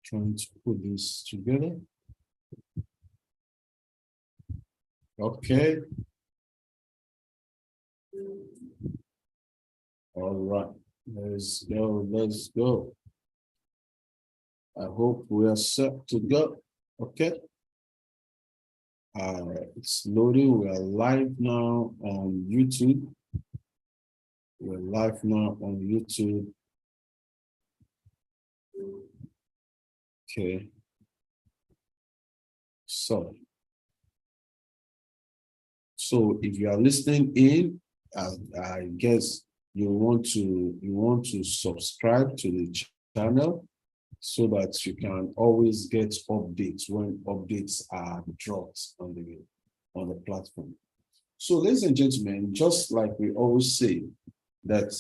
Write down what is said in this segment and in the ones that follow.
Trying to put this together. Okay. All right. Let's go. Let's go. I hope we are set to go. Okay. It's loading. We are live now on YouTube. We're live now on YouTube. Okay. So if you are listening in, I guess you want to subscribe to the channel so that you can always get updates when updates are dropped on the platform. So, ladies and gentlemen, just like we always say, that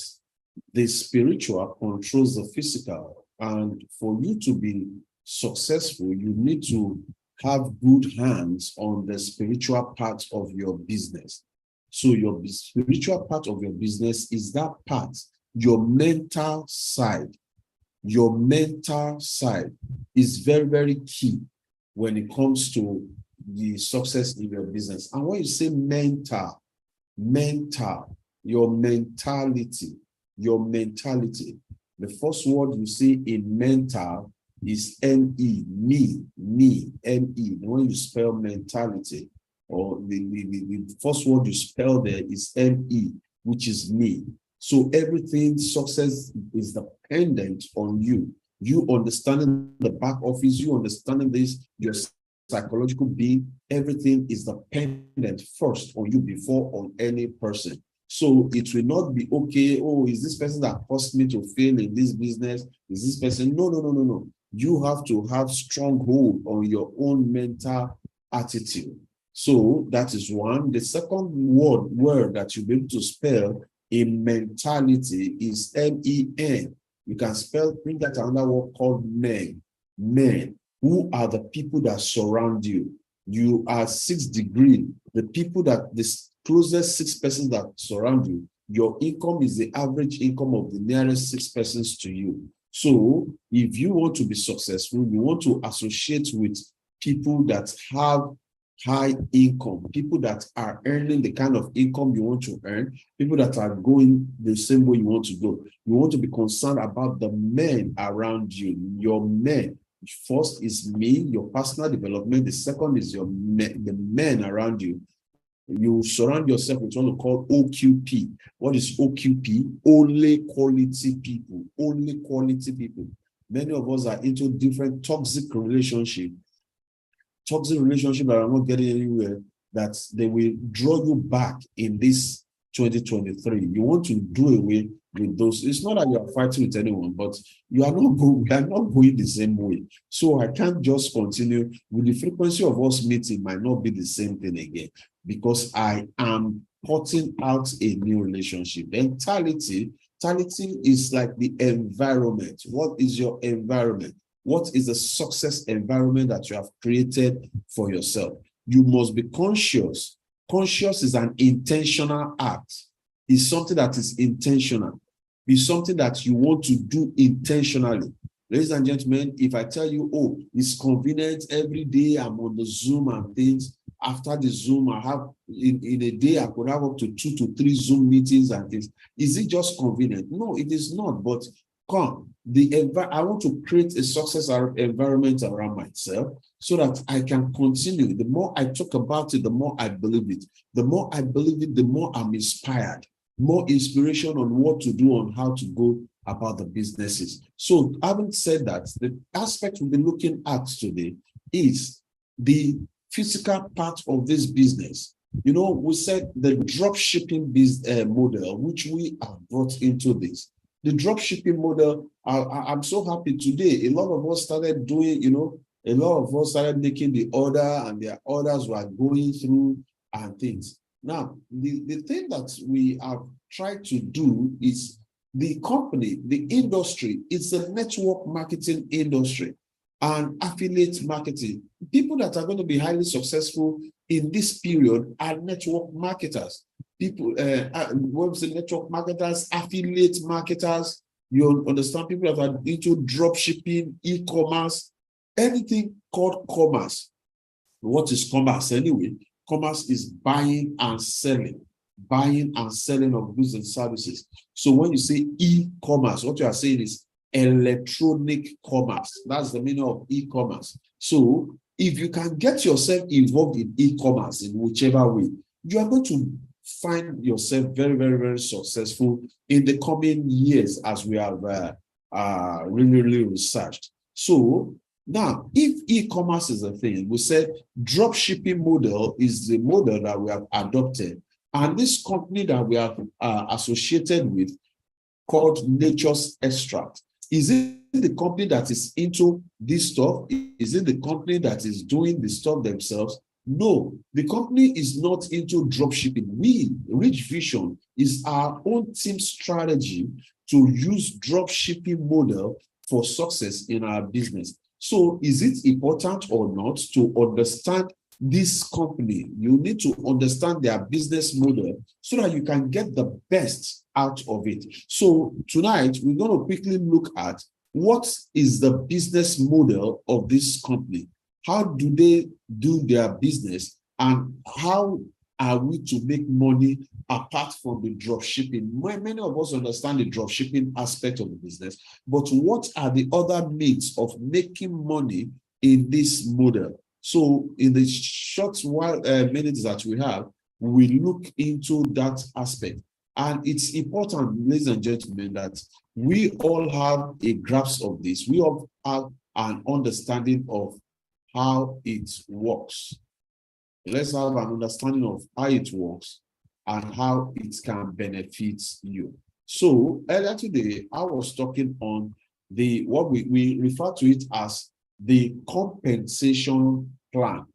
the spiritual controls the physical, and for you to be successful, you need to have good hands on the spiritual part of your business. So your spiritual part of your business is that part, your mental side. Your mental side is very, very key when it comes to the success in your business. And when you say mental, your mentality, the first word you see in mental is M-E, me, M-E. When you spell mentality, or the first word you spell there is M-E, which is me. So everything success is dependent on you. You understanding the back office, you understanding this, your psychological being, everything is dependent first on you before on any person. So it will not be okay, oh, is this person that caused me to fail in this business? Is this person? No. You have to have strong hold on your own mental attitude. So that is one. The second word that you'll be able to spell in mentality is M-E-N. You can bring that another word called men. Men. Who are the people that surround you? You are 6 degrees. The people that, the closest 6 persons that surround you, your income is the average income of the nearest 6 persons to you. So if you want to be successful, you want to associate with people that have high income, people that are earning the kind of income you want to earn, people that are going the same way you want to go. You want to be concerned about the men around you, your men. First is me, your personal development. The second is the men around you. You surround yourself with what we call OQP. What is OQP? Only quality people. Only quality people. Many of us are into different toxic relationships. Toxic relationships that are not getting anywhere, that they will draw you back in this 2023. You want to do away with those. It's not that you are fighting with anyone, but we are not going the same way. So I can't just continue with the frequency of us meeting might not be the same thing again, because I am putting out a new relationship. Mentality is like the environment. What is your environment? What is the success environment that you have created for yourself? You must be conscious. Conscious is an intentional act. It's something that is intentional. It's something that you want to do intentionally. Ladies and gentlemen, if I tell you, oh, it's convenient every day, I'm on the Zoom and things. After the Zoom, I have in a day, I could have up to 2 to 3 Zoom meetings and things. Is it just convenient? No, it is not. But come, I want to create a success environment around myself so that I can continue. The more I talk about it, the more I believe it. The more I believe it, the more I'm inspired. More inspiration on what to do, on how to go about the businesses. So having said that, the aspect we'll be looking at today is the physical part of this business. You know, we said the drop shipping business model, which we have brought into this. The drop shipping model, I'm so happy today. A lot of us started doing, a lot of us started making the order, and their orders were going through and things. Now, the thing that we have tried to do is the company, the industry, it's a network marketing industry and affiliate marketing. People that are going to be highly successful in this period are network marketers. People, network marketers, affiliate marketers, you understand, people that are into drop shipping, e-commerce, anything called commerce. What is commerce anyway? Commerce is buying and selling of goods and services. So when you say e-commerce, what you are saying is electronic commerce. That's the meaning of e-commerce. So if you can get yourself involved in e-commerce in whichever way, you are going to find yourself very, very, very successful in the coming years, as we have really researched. So now, if e-commerce is a thing, we said drop shipping model is the model that we have adopted. And this company that we are associated with, called Nature's Extract, is it the company that is into this stuff? Is it the company that is doing the stuff themselves? No, the company is not into drop shipping. We, Rich Vision, is our own team strategy to use drop shipping model for success in our business. So is it important or not to understand this company? You need to understand their business model so that you can get the best out of it. So tonight, we're going to quickly look at what is the business model of this company. How do they do their business, and how are we to make money apart from the drop shipping? Many of us understand the drop shipping aspect of the business, but what are the other means of making money in this model? So in the short minutes that we have, we look into that aspect. And it's important, ladies and gentlemen, that we all have a grasp of this. We all have an understanding of how it works. Let's have an understanding of how it works and how it can benefit you. So earlier today, I was talking on the what we refer to it as the compensation plan.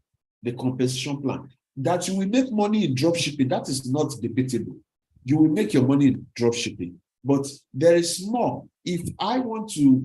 The compensation plan. That you will make money in drop shipping, that is not debatable. You will make your money in drop shipping. But there is more. If I want to,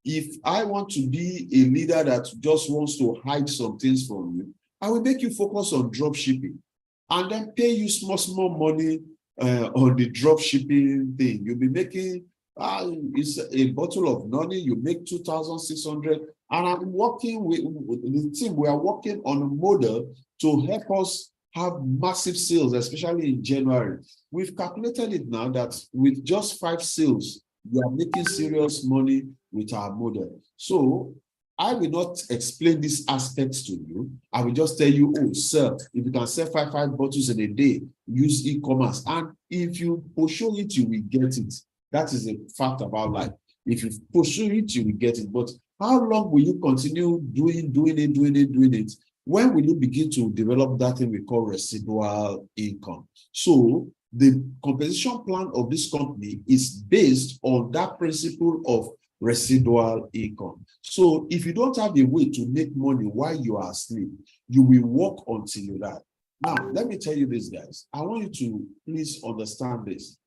if I want to be a leader that just wants to hide some things from you, I will make you focus on drop shipping and then pay you small money on the drop shipping thing. You'll be making, it's a bottle of money, you make 2,600. And I'm working with the team. We are working on a model to help us have massive sales, especially in January. We've calculated it now that with just 5 sales, we are making serious money with our model. So I will not explain these aspects to you. I will just tell you, oh, sir, if you can sell five bottles in a day, use e-commerce. And if you pursue it, you will get it. That is a fact about life. If you pursue it, you will get it. But how long will you continue doing it? When will you begin to develop that thing we call residual income? So the compensation plan of this company is based on that principle of residual income. So if you don't have a way to make money while you are asleep, you will work until you die. Now, let me tell you this, guys. I want you to please understand this.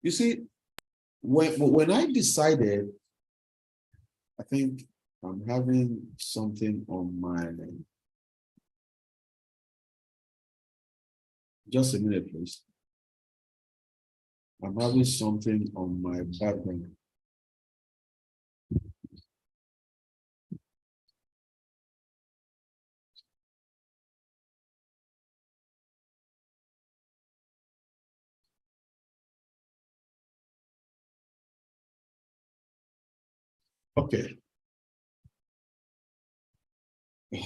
You see, when I decided, I think I'm having something on my, just a minute, please. I'm having something on my background. Okay.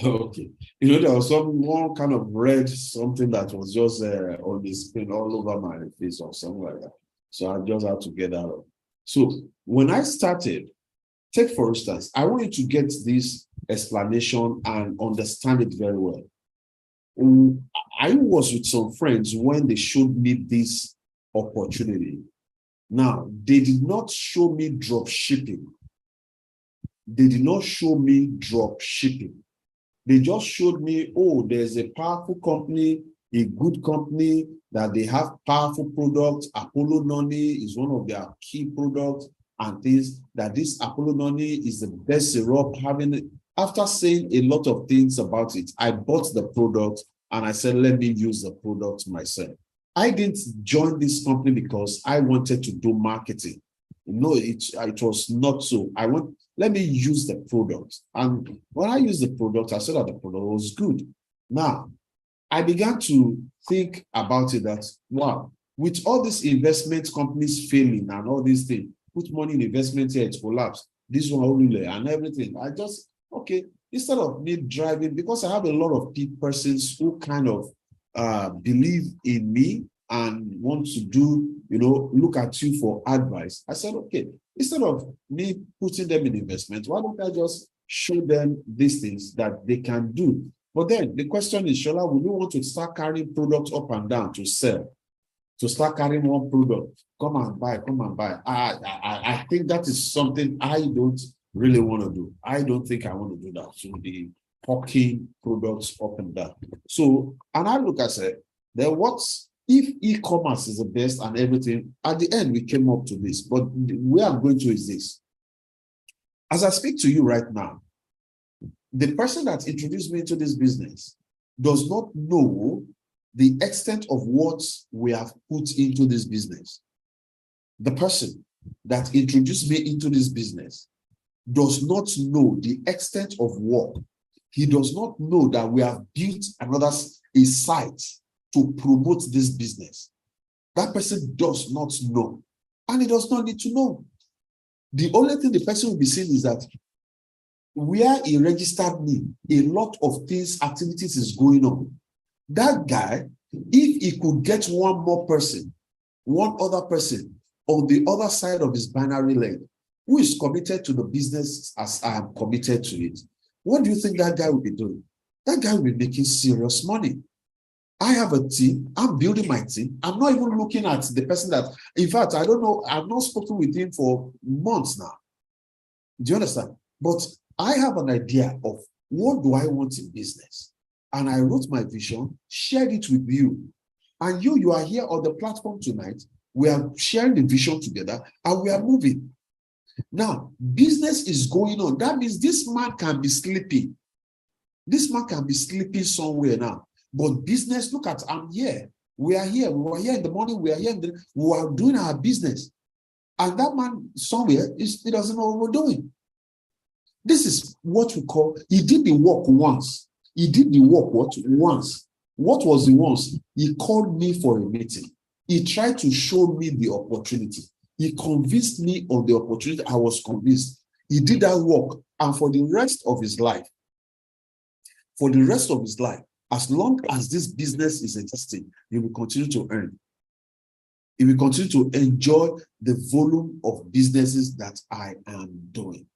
Okay. There was one kind of red something that was just on the screen all over my face or something like that. So I just had to get that out. So when I started, take for instance, I want you to get this explanation and understand it very well. I was with some friends when they showed me this opportunity. Now, they did not show me drop shipping. They did not show me drop shipping. They just showed me, oh, there's a powerful company, a good company, that they have powerful products. Apollo Noni is one of their key products, and things that this Apollo Noni is the best syrup. After saying a lot of things about it, I bought the product and I said, let me use the product myself. I didn't join this company because I wanted to do marketing. No, it was not so. Let me use the product. And when I used the product, I saw that the product was good. Now, I began to think about it that, wow, with all these investment companies failing and all these things, put money in investment here, it collapsed. This one really and everything. I just, okay, instead of me driving, because I have a lot of persons who kind of believe in me and want to do, look at you for advice. I said, okay, instead of me putting them in investment, why don't I just show them these things that they can do? But then the question is, Shola, will you want to start carrying products up and down to sell? To start carrying one product, come and buy. I think that is something I don't really want to do. I don't think I want to do that. To be hawking products up and down. So, and I look, I said, then what's if e-commerce is the best and everything? At the end, we came up to this, but where I'm going to is this. As I speak to you right now, the person that introduced me to this business does not know the extent of what we have put into this business. The person that introduced me into this business does not know the extent of work. He does not know that we have built a site to promote this business. That person does not know, and he does not need to know. The only thing the person will be saying is that where he registered me, a lot of things, activities is going on. That guy, if he could get one other person on the other side of his binary leg, who is committed to the business as I am committed to it, what do you think that guy will be doing? That guy will be making serious money. I have a team. I'm building my team. I'm not even looking at the person that, in fact, I don't know. I've not spoken with him for months now. Do you understand? But I have an idea of what do I want in business. And I wrote my vision, shared it with you. And you are here on the platform tonight. We are sharing the vision together and we are moving. Now, business is going on. That means this man can be sleeping. This man can be sleeping somewhere now. But business, look at, I'm here. We are here. We were here in the morning. We are here. We are doing our business. And that man somewhere, he doesn't know what we're doing. This is what we call, he did the work once. He did the work once. What was the once? He called me for a meeting. He tried to show me the opportunity. He convinced me of the opportunity. I was convinced. He did that work. And for the rest of his life, as long as this business is existing, he will continue to earn. He will continue to enjoy the volume of businesses that I am doing.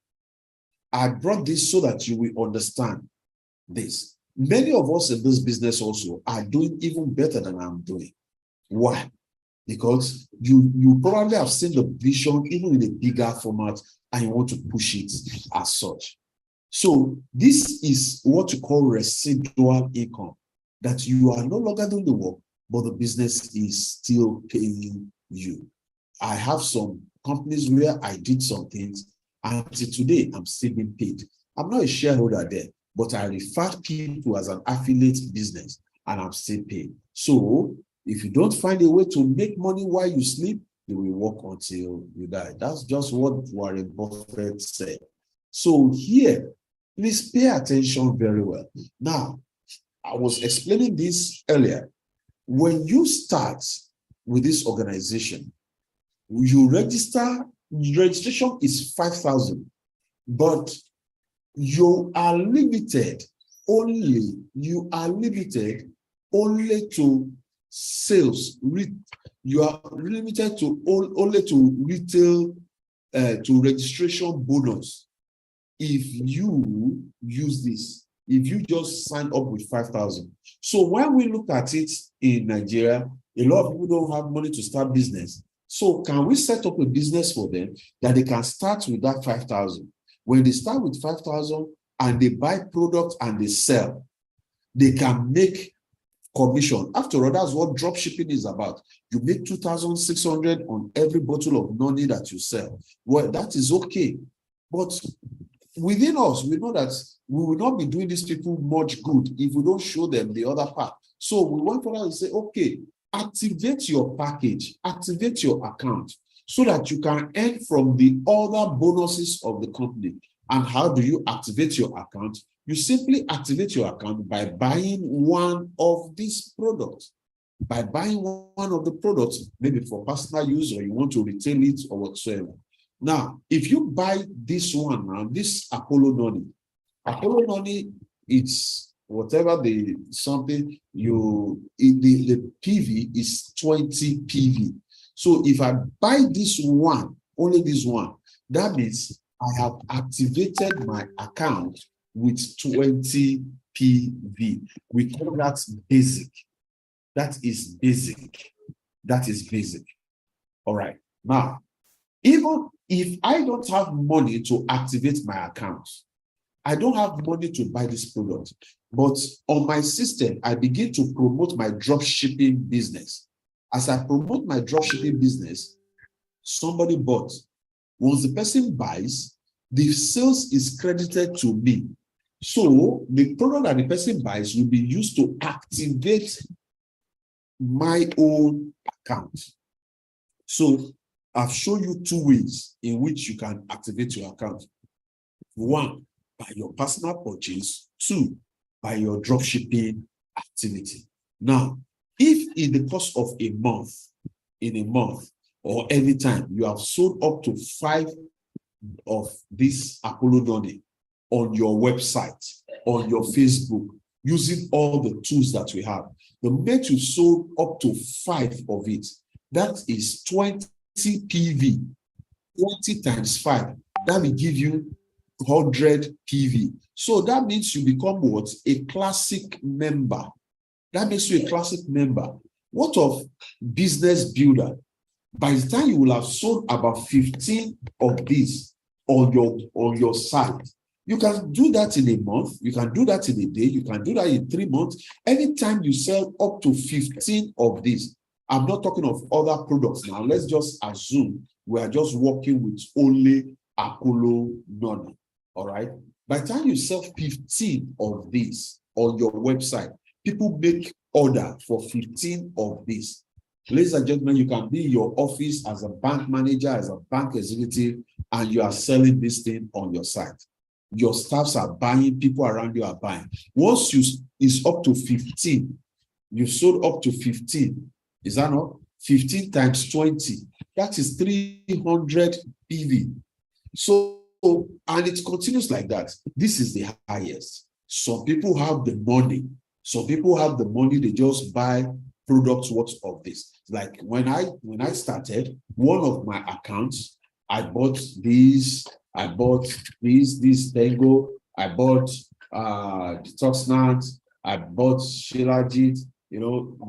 I brought this so that you will understand this. Many of us in this business also are doing even better than I'm doing. Why? Because you probably have seen the vision even in a bigger format and you want to push it as such. So this is what you call residual income, that you are no longer doing the work, but the business is still paying you. I have some companies where I did some things, and until today, I'm still being paid. I'm not a shareholder there, but I refer people as an affiliate business, and I'm still paid. So if you don't find a way to make money while you sleep, you will work until you die. That's just what Warren Buffett said. So here, please pay attention very well. Now, I was explaining this earlier. When you start with this organization, you register, registration is 5,000, but you are limited only to sales. You are limited to only to retail, to registration bonus. If you use this, if you just sign up with 5,000. So when we look at it in Nigeria, a lot of people don't have money to start business. So can we set up a business for them that they can start with that 5,000? When they start with 5,000 and they buy products and they sell, they can make commission. After all, that's what drop shipping is about. You make 2,600 on every bottle of noni that you sell. Well, that is okay. But within us, we know that we will not be doing these people much good if we don't show them the other part. So we want to say, okay, activate your package, activate your account. so that you can earn from the other bonuses of the company. And how do you activate your account? You simply activate your account by buying one of these products. By buying one of the products, maybe for personal use, or you want to retail it or whatsoever. Now, if you buy this one now, this Apollo Noni, it's whatever the something you the PV is 20 PV. So if I buy this one, only this one, that means I have activated my account with 20 PV. We call that basic. That is basic. That is basic. All right. Now, even if I don't have money to activate my account, I don't have money to buy this product, but on my system, I begin to promote my drop shipping business. As I promote my drop shipping business, somebody bought. Once the person buys, the sales is credited to me. So the product that the person buys will be used to activate my own account. So I've shown you two ways in which you can activate your account. One, by your personal purchase. Two, by your dropshipping activity. Now, if in the course of a month, or any time, you have sold up to 5 of this Apollo Noni on your website, on your Facebook, using all the tools that we have, the moment you sold up to 5 of it, that is 20 PV. 20 times 5, that will give you 100 PV. So that means you become what? A classic member. That makes you a classic member. What of business builder? By the time you will have sold about 15 of these on your site, you can do that in a month, you can do that in a day, you can do that in 3 months. Anytime you sell up to 15 of these, I'm not talking of other products now. Let's just assume we are just working with only Apollo Noni. All right. By the time you sell 15 of these on your website, people make order for 15 of these. Ladies and gentlemen, you can be in your office as a bank manager, as a bank executive, and you are selling this thing on your site. Your staffs are buying, people around you are buying. Once it's up to 15, you sold up to 15. Is that not? 15 times 20. That is 300 PV. So, and it continues like that. This is the highest. Some people have the money. Some people have the money, they just buy products worth of this. Like when I started, one of my accounts, I bought these, this Tango, I bought Detoxnat, I bought Shilajit,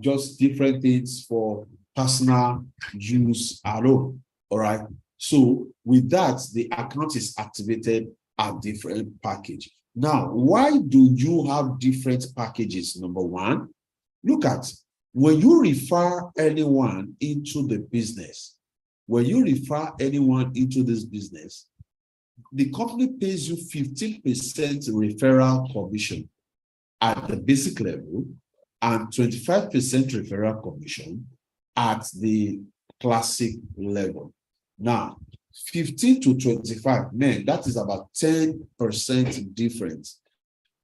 just different things for personal use alone. All right. So with that, the account is activated at different package. Now, why do you have different packages? Number one, look at when you refer anyone into the business, when you refer anyone into this business, the company pays you 15% referral commission at the basic level and 25% referral commission at the classic level. Now, 15 to 25, man, that is about 10% difference.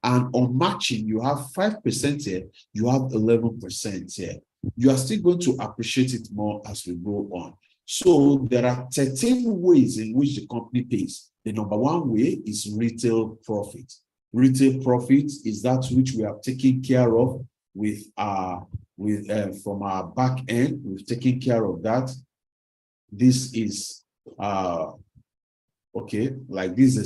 And on matching, you have 5% here, you have 11% here. You are still going to appreciate it more as we go on. So there are 13 ways in which the company pays. The number one way is retail profit. Retail profit is that which we have taken care of from our back end. We've taken care of that. This is okay, like these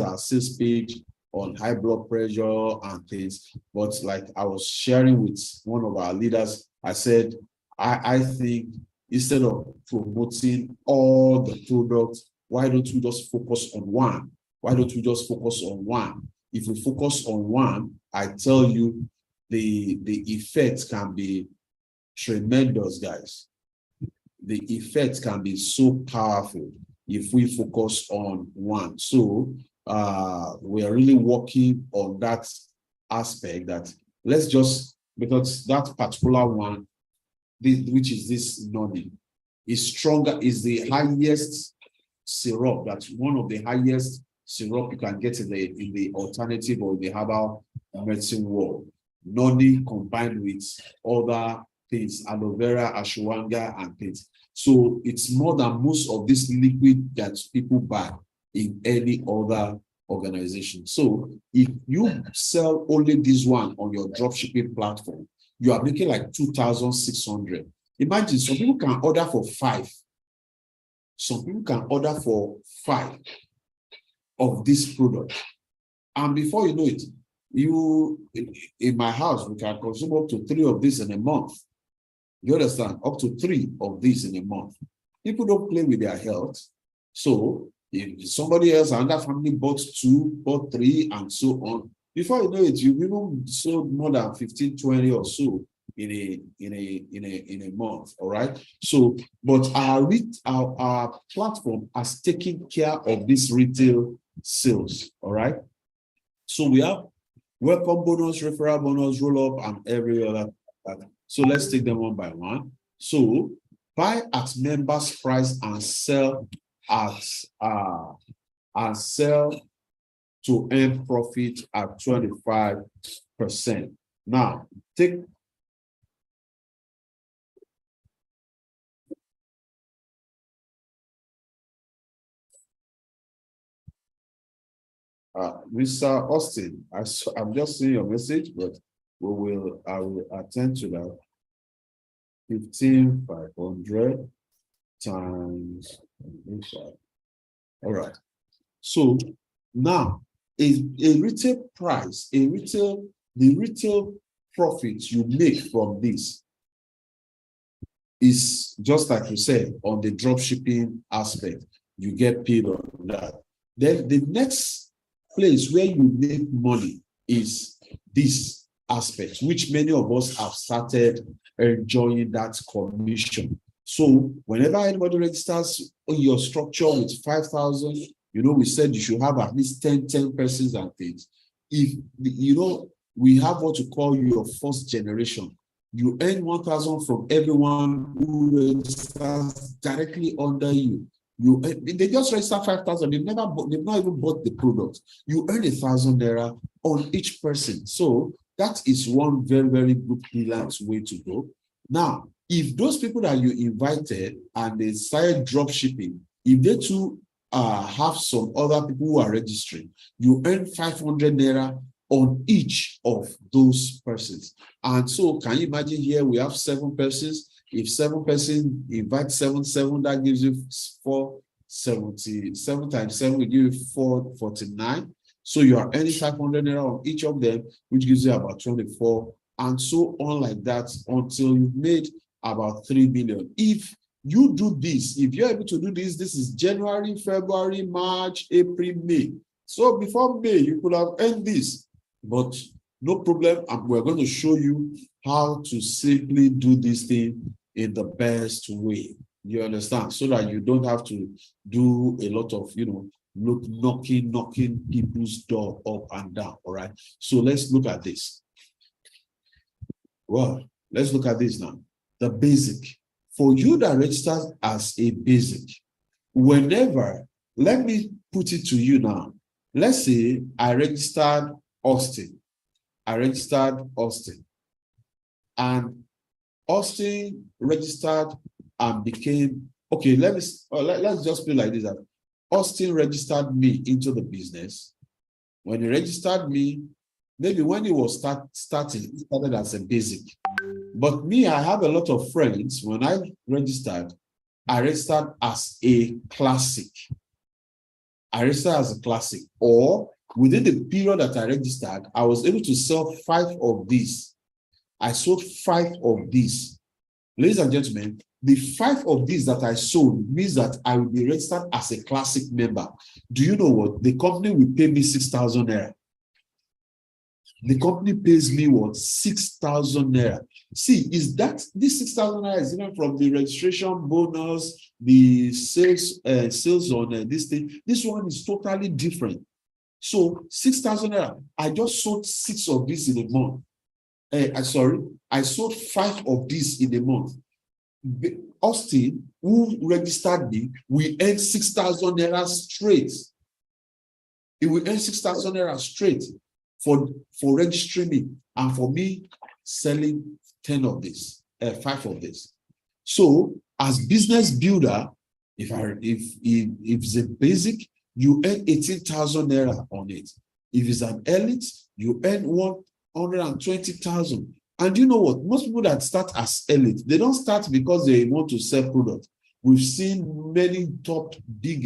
are sales page on high blood pressure and things. But like I was sharing with one of our leaders, I said, I think instead of promoting all the products, why don't we just focus on one? Why don't we just focus on one? If we focus on one, I tell you, the effect can be tremendous, guys. The effect can be so powerful if we focus on one. So we are really working on that aspect that let's just, because that particular one, which is this Noni, is stronger, is the highest syrup. That's one of the highest syrup you can get in the alternative or the herbal medicine world. Noni combined with other things, aloe vera, ashwagandha, and things. So it's more than most of this liquid that people buy in any other organization. So if you sell only this one on your dropshipping platform, you are making like 2,600. Imagine some people can order for 5. Some people can order for 5 of this product. And before you know it, in my house, we can consume up to 3 of this in a month. You understand? Up to 3 of this in a month. People don't play with their health. So if somebody else, another family bought 2, bought 3, and so on, before you know it, you've even sold more than 15, 20 or so in a month. All right. So, but our platform has taken care of this retail sales. All right. So we have welcome bonus, referral bonus, roll up, and every other. So let's take them one by one. So buy at members price and sell to earn profit at 25%. Now take Mr. Austin, I'm just seeing your message, but I will attend to that. 15,500 times 5. All right. So now a retail price, the retail profit you make from this is just like you said on the drop shipping aspect. You get paid on that. Then the next place where you make money is this aspect, which many of us have started enjoying that commission. So whenever anybody registers your structure with 5,000, we said you should have at least 10 persons and things. If we have what you call your first generation. You earn 1,000 from everyone who registers directly under you. They just register 5,000. They've not even bought the product. You earn 1,000 naira on each person. So that is one very, very good freelance way to go. Now, if those people that you invited and they started drop shipping, if they too have some other people who are registering, you earn 500 naira on each of those persons. And so can you imagine here we have 7 persons. If 7 persons invite 7, that gives you 470. 7 times 7 will give you 449. So you are earning 500 naira on each of them, which gives you about 24, and so on like that until you've made about 3 million. If you do this, if you're able to do this, this is January, February, March, April, May. So before May, you could have earned this, but no problem. And we're going to show you how to simply do this thing in the best way. You understand? So that you don't have to do a lot of, knocking people's door up and down. All right. So let's look at this. Well, let's look at this now. The basic. For you that registers as a basic, whenever, let me put it to you now. Let's say I registered Austin. And Austin registered and became, okay, let's just be like this. Austin registered me into the business. When he registered me, maybe when he was starting, he started as a basic. But me, I have a lot of friends. When I registered as a classic. Or within the period that I registered, I was able to sell 5 of these. I sold 5 of these. Ladies and gentlemen, the 5 of these that I sold means that I will be registered as a classic member. Do you know what? The company will pay me 6,000 naira. The company pays me what? 6,000 naira. See, is that this 6,000 naira is even from the registration bonus, the sales on this thing. This one is totally different. So 6,000 naira. I just sold 6 of these in a month. I sold 5 of these in a month. Austin, who registered me, will earn 6,000 naira straight. It will earn 6,000 naira straight for registering me and for me selling 10 of this, 5 of this. So as business builder, if it's a basic, you earn 18,000 naira on it. If it's an elite, you earn 120,000. And you know what? Most people that start as elite, they don't start because they want to sell product. We've seen many top big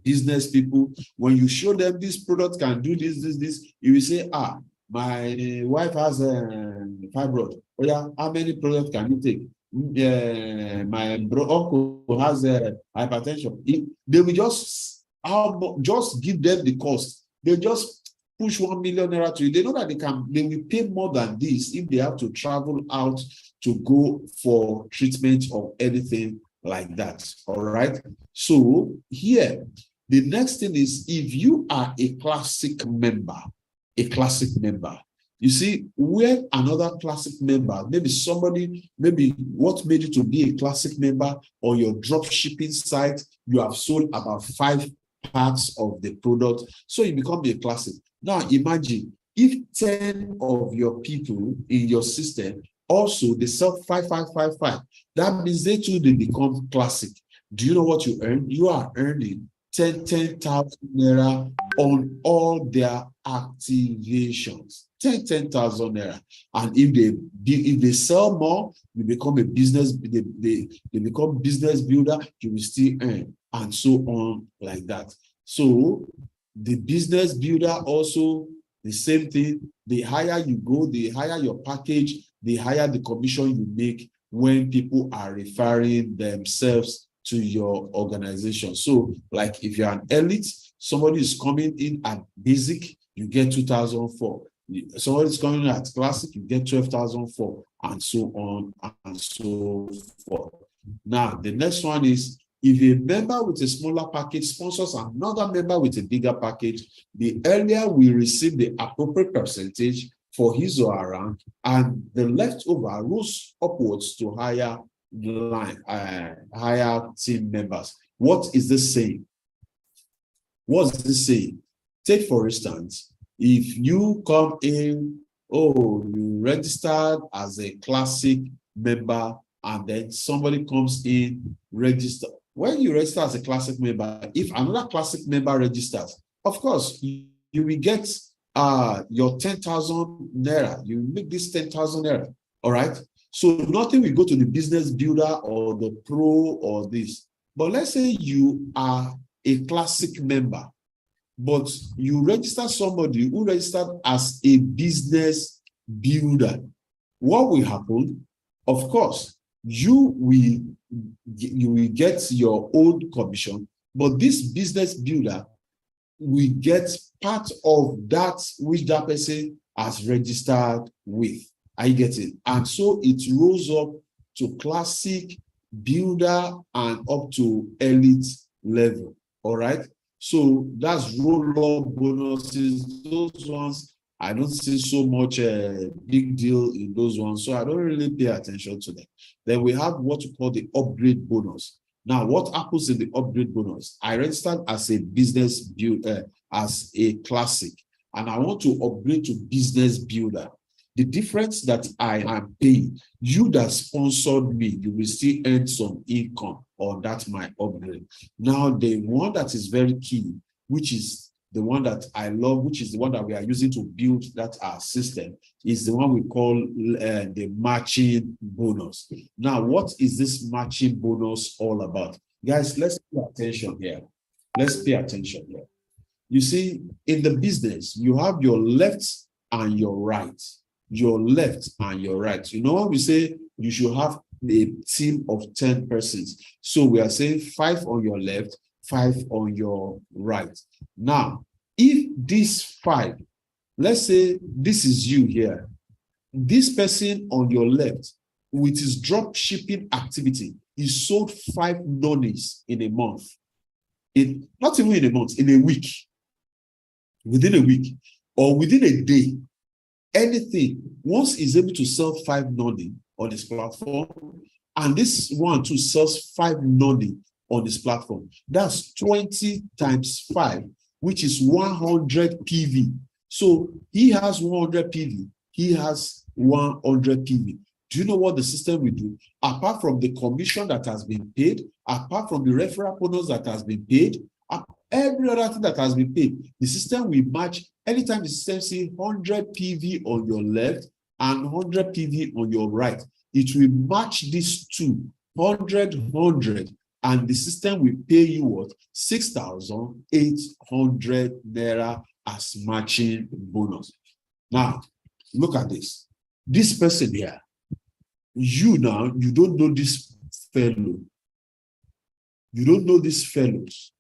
business people. When you show them this product can do this, you will say, my wife has a fibroid. Oh yeah, how many products can you take? My uncle has a hypertension. They will just give them the cost. They just push 1 million naira to you. They know that they will pay more than this if they have to travel out to go for treatment or anything like that. All right. So here, the next thing is, if you are a classic member, you see, when another classic member, maybe what made you to be a classic member on your drop shipping site, you have sold about 5 parts of the product, so you become a classic. Now imagine if 10 of your people in your system also they sell 5. That means they too they become classic. Do you know what you earn? You are earning 10,000 naira on all their activations. 10,000 naira. And if they sell more, you become a business, they become business builder, you will still earn, and so on like that. So the business builder also the same thing. The higher you go, the higher your package, the higher the commission you make when people are referring themselves to your organization. So like if you're an elite, somebody is coming in at basic, you get 2,004. Somebody is coming in at classic, you get 12,004, and so on and so forth. Now, the next one is, if a member with a smaller package sponsors another member with a bigger package, the earlier we receive the appropriate percentage for his or her rank, and the leftover rolls upwards to higher team members. What is this saying? What's this saying? Take for instance, if you come in, you registered as a classic member, and then somebody comes in, register. When you register as a classic member, if another classic member registers, of course, you will get your 10,000 naira. You make this 10,000 naira. All right. So nothing will go to the business builder or the pro or this. But let's say you are a classic member, but you register somebody who registered as a business builder. What will happen? Of course, you will get your own commission, but this business builder will get part of that which that person has registered with. I get it. And so it rolls up to classic, builder, and up to elite level. All right. So that's roll-up bonuses. Those ones, I don't see so much big deal in those ones. So I don't really pay attention to them. Then we have what we call the upgrade bonus. Now, what happens in the upgrade bonus? I registered as a business builder, as a classic, and I want to upgrade to business builder. The difference that I am paying, you that sponsored me, you will still earn some income on that my upgrade. Now, the one that is very key, which is the one that I love, which is the one that we are using to build that our system, is the one we call the matching bonus. Now, what is this matching bonus all about? Guys, let's pay attention here. Let's pay attention here. You see, in the business, you have your left and your right. Your left and your right. You know what we say? You should have a team of 10 persons. So we are saying 5 on your left, 5 on your right. Now, if these 5, let's say this is you here, this person on your left with his drop shipping activity, he sold 5 nonnies in a month. Not even in a month, in a week. Within a week or within a day. Anything, once he's able to sell 5 nonny on his platform, And this one too sells 5 noni on this platform. That's 20 times 5, which is 100 PV. So he has 100 PV. He has 100 PV. Do you know what the system will do? Apart from the commission that has been paid, apart from the referral bonus that has been paid, every other thing that has been paid, the system will match. Anytime the system sees 100 PV on your left and 100 PV on your right, it will match these two, 100, 100, and the system will pay you what? 6,800 naira as matching bonus. Now, look at this. This person here, you don't know this fellow. You don't know these fellows.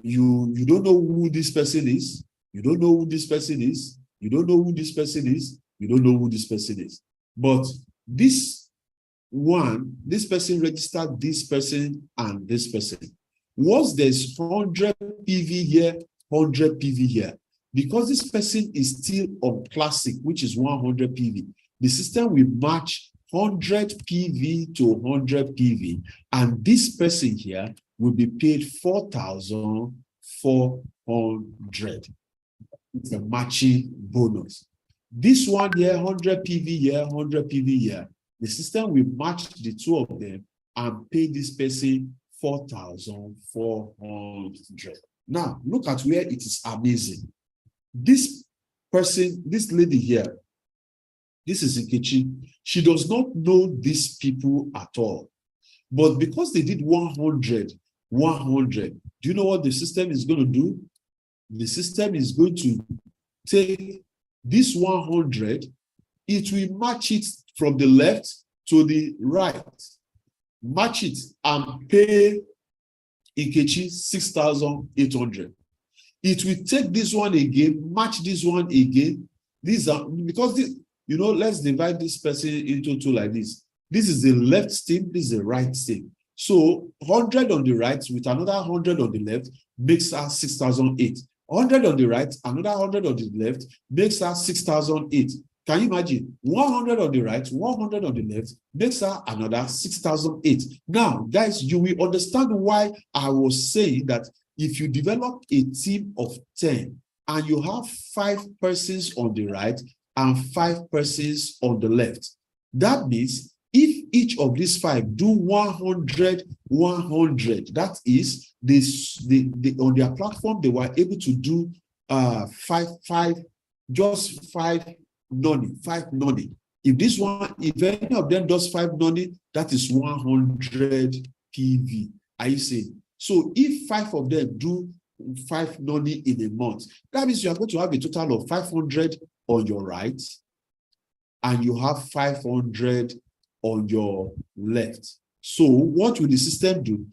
You don't know who this person is. You don't know who this person is. You don't know who this person is. You don't know who this person is. But this person registered this person and this person. Once there's 100 PV here, 100 PV here, because this person is still on classic, which is 100 PV, the system will match 100 PV to 100 PV, and this person here will be paid 4,400. It's a matching bonus. This one here, 100 PV here, 100 PV here, the system will match the two of them and pay this person 4,400. Now, look at where it is amazing. This person, this lady here, this is Nkechi. She does not know these people at all. But because they did 100, 100, do you know what the system is going to do? The system is going to take this 100, it will match it from the left to the right. Match it and pay Nkechi 6,800. It will take this one again, match this one again. These are, because this, you know, let's divide this person into two like this. This is the left stem, this is the right stem. So 100 on the right with another 100 on the left makes us 6,008. 100 on the right, another 100 on the left makes us 6,008. Can you imagine? 100 on the right, 100 on the left makes us another 6,008. Now, guys, you will understand why I was saying that if you develop a team of 10 and you have 5 persons on the right and 5 persons on the left, that means if each of these 5 do 100, 100, that is, on their platform, they were able to do 5 noni, 5 noni. If any of them does 5 noni, that is 100 PV. Are you saying? So if 5 of them do 5 noni in a month, that means you are going to have a total of 500 on your right, and you have 500 on your left. So what will the system do?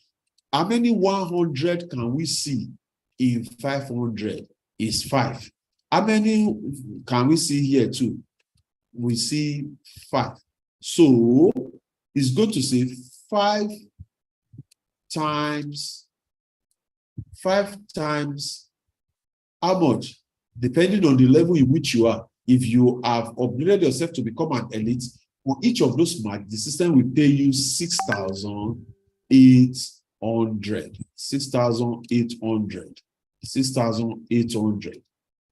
How many 100 can we see in 500? Is 5. How many can we see here too? We see 5. So it's going to say 5 times how much? Depending on the level in which you are. If you have upgraded yourself to become an elite, for each of those marks, the system will pay you 6,800. 6,800. 6,800.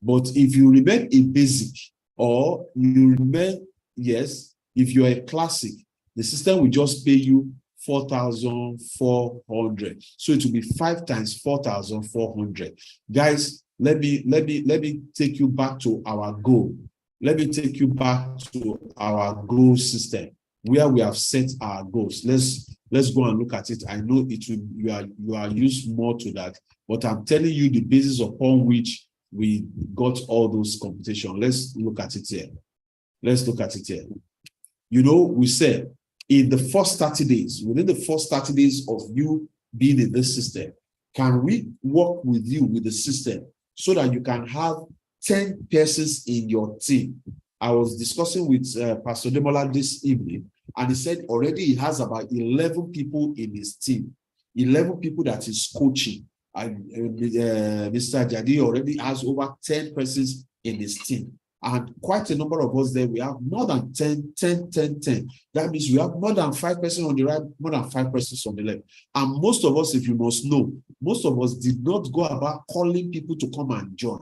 But if you remain a basic, or you remain, yes, if you're a classic, the system will just pay you 4,400. So it will be 5 times 4,400. Guys, let me take you back to our goal. Let me take you back to our goal system where we have set our goals. Let's go and look at it. I know it will, you are used more to that, but I'm telling you the basis upon which we got all those computations. Let's look at it here. Let's look at it here. You know, we said in the first 30 days, within the first 30 days of you being in this system, can we work with you with the system so that you can have 10 persons in your team? I was discussing with Pastor Demola this evening, and he said already he has about 11 people in his team, 11 people that is coaching. And Mr. Jadi already has over 10 persons in his team. And quite a number of us there, we have more than 10. That means we have more than 5 persons on the right, more than 5 persons on the left. And most of us, if you must know, most of us did not go about calling people to come and join.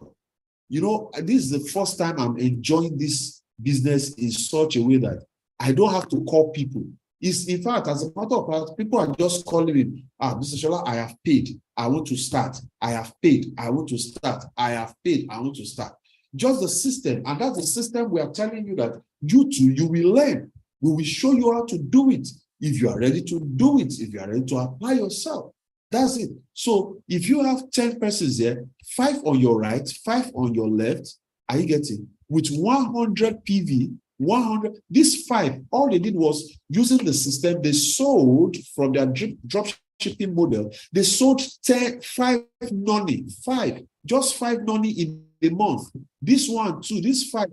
You know, this is the first time I'm enjoying this business in such a way that I don't have to call people. It's, in fact, as a matter of fact, people are just calling me, Mr. Shola, I have paid, I want to start. I have paid, I want to start. I have paid, I want to start. Just the system, and that's the system we are telling you that you too, you will learn. We will show you how to do it. If you are ready to do it, if you are ready to apply yourself, that's it. So if you have 10 persons there, 5 on your right, 5 on your left, are you getting? With 100 PV, 100, these 5, all they did was using the system, they sold from their drop shipping model, they sold 5 noni, 5, just 5 noni in a month. This one too, this 5,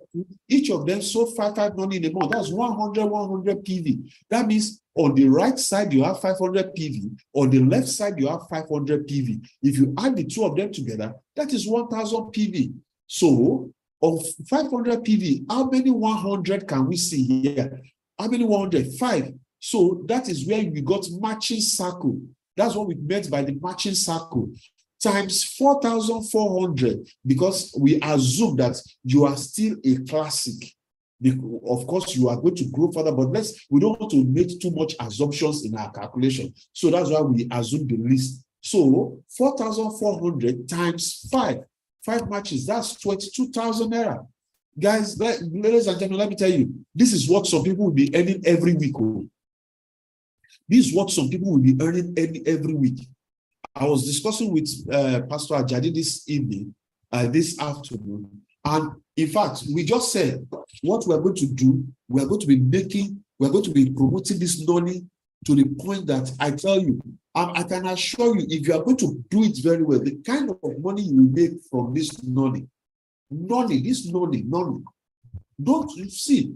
each of them sold 5 noni in a month. That's 100 PV. That means on the right side, you have 500 PV. On the left side, you have 500 PV. If you add the two of them together, that is 1000 PV. So of 500 PV, how many 100 can we see here? How many 100? 5. So that is where we got matching circle. That's what we meant by the matching circle. Times 4,400, because we assume that you are still a classic. Of course, you are going to grow further, but we don't want to make too much assumptions in our calculation. So that's why we assume the list. So 4,400 times 5 matches, that's 22,000 naira. Guys, ladies and gentlemen, let me tell you, this is what some people will be earning every week. This is what some people will be earning every week. I was discussing with Pastor Ajadi this evening, this afternoon, and in fact, we just said what we're going to do. We're going to be promoting this noni to the point that I tell you, I can assure you, if you are going to do it very well, the kind of money you will make from this noni, don't you see,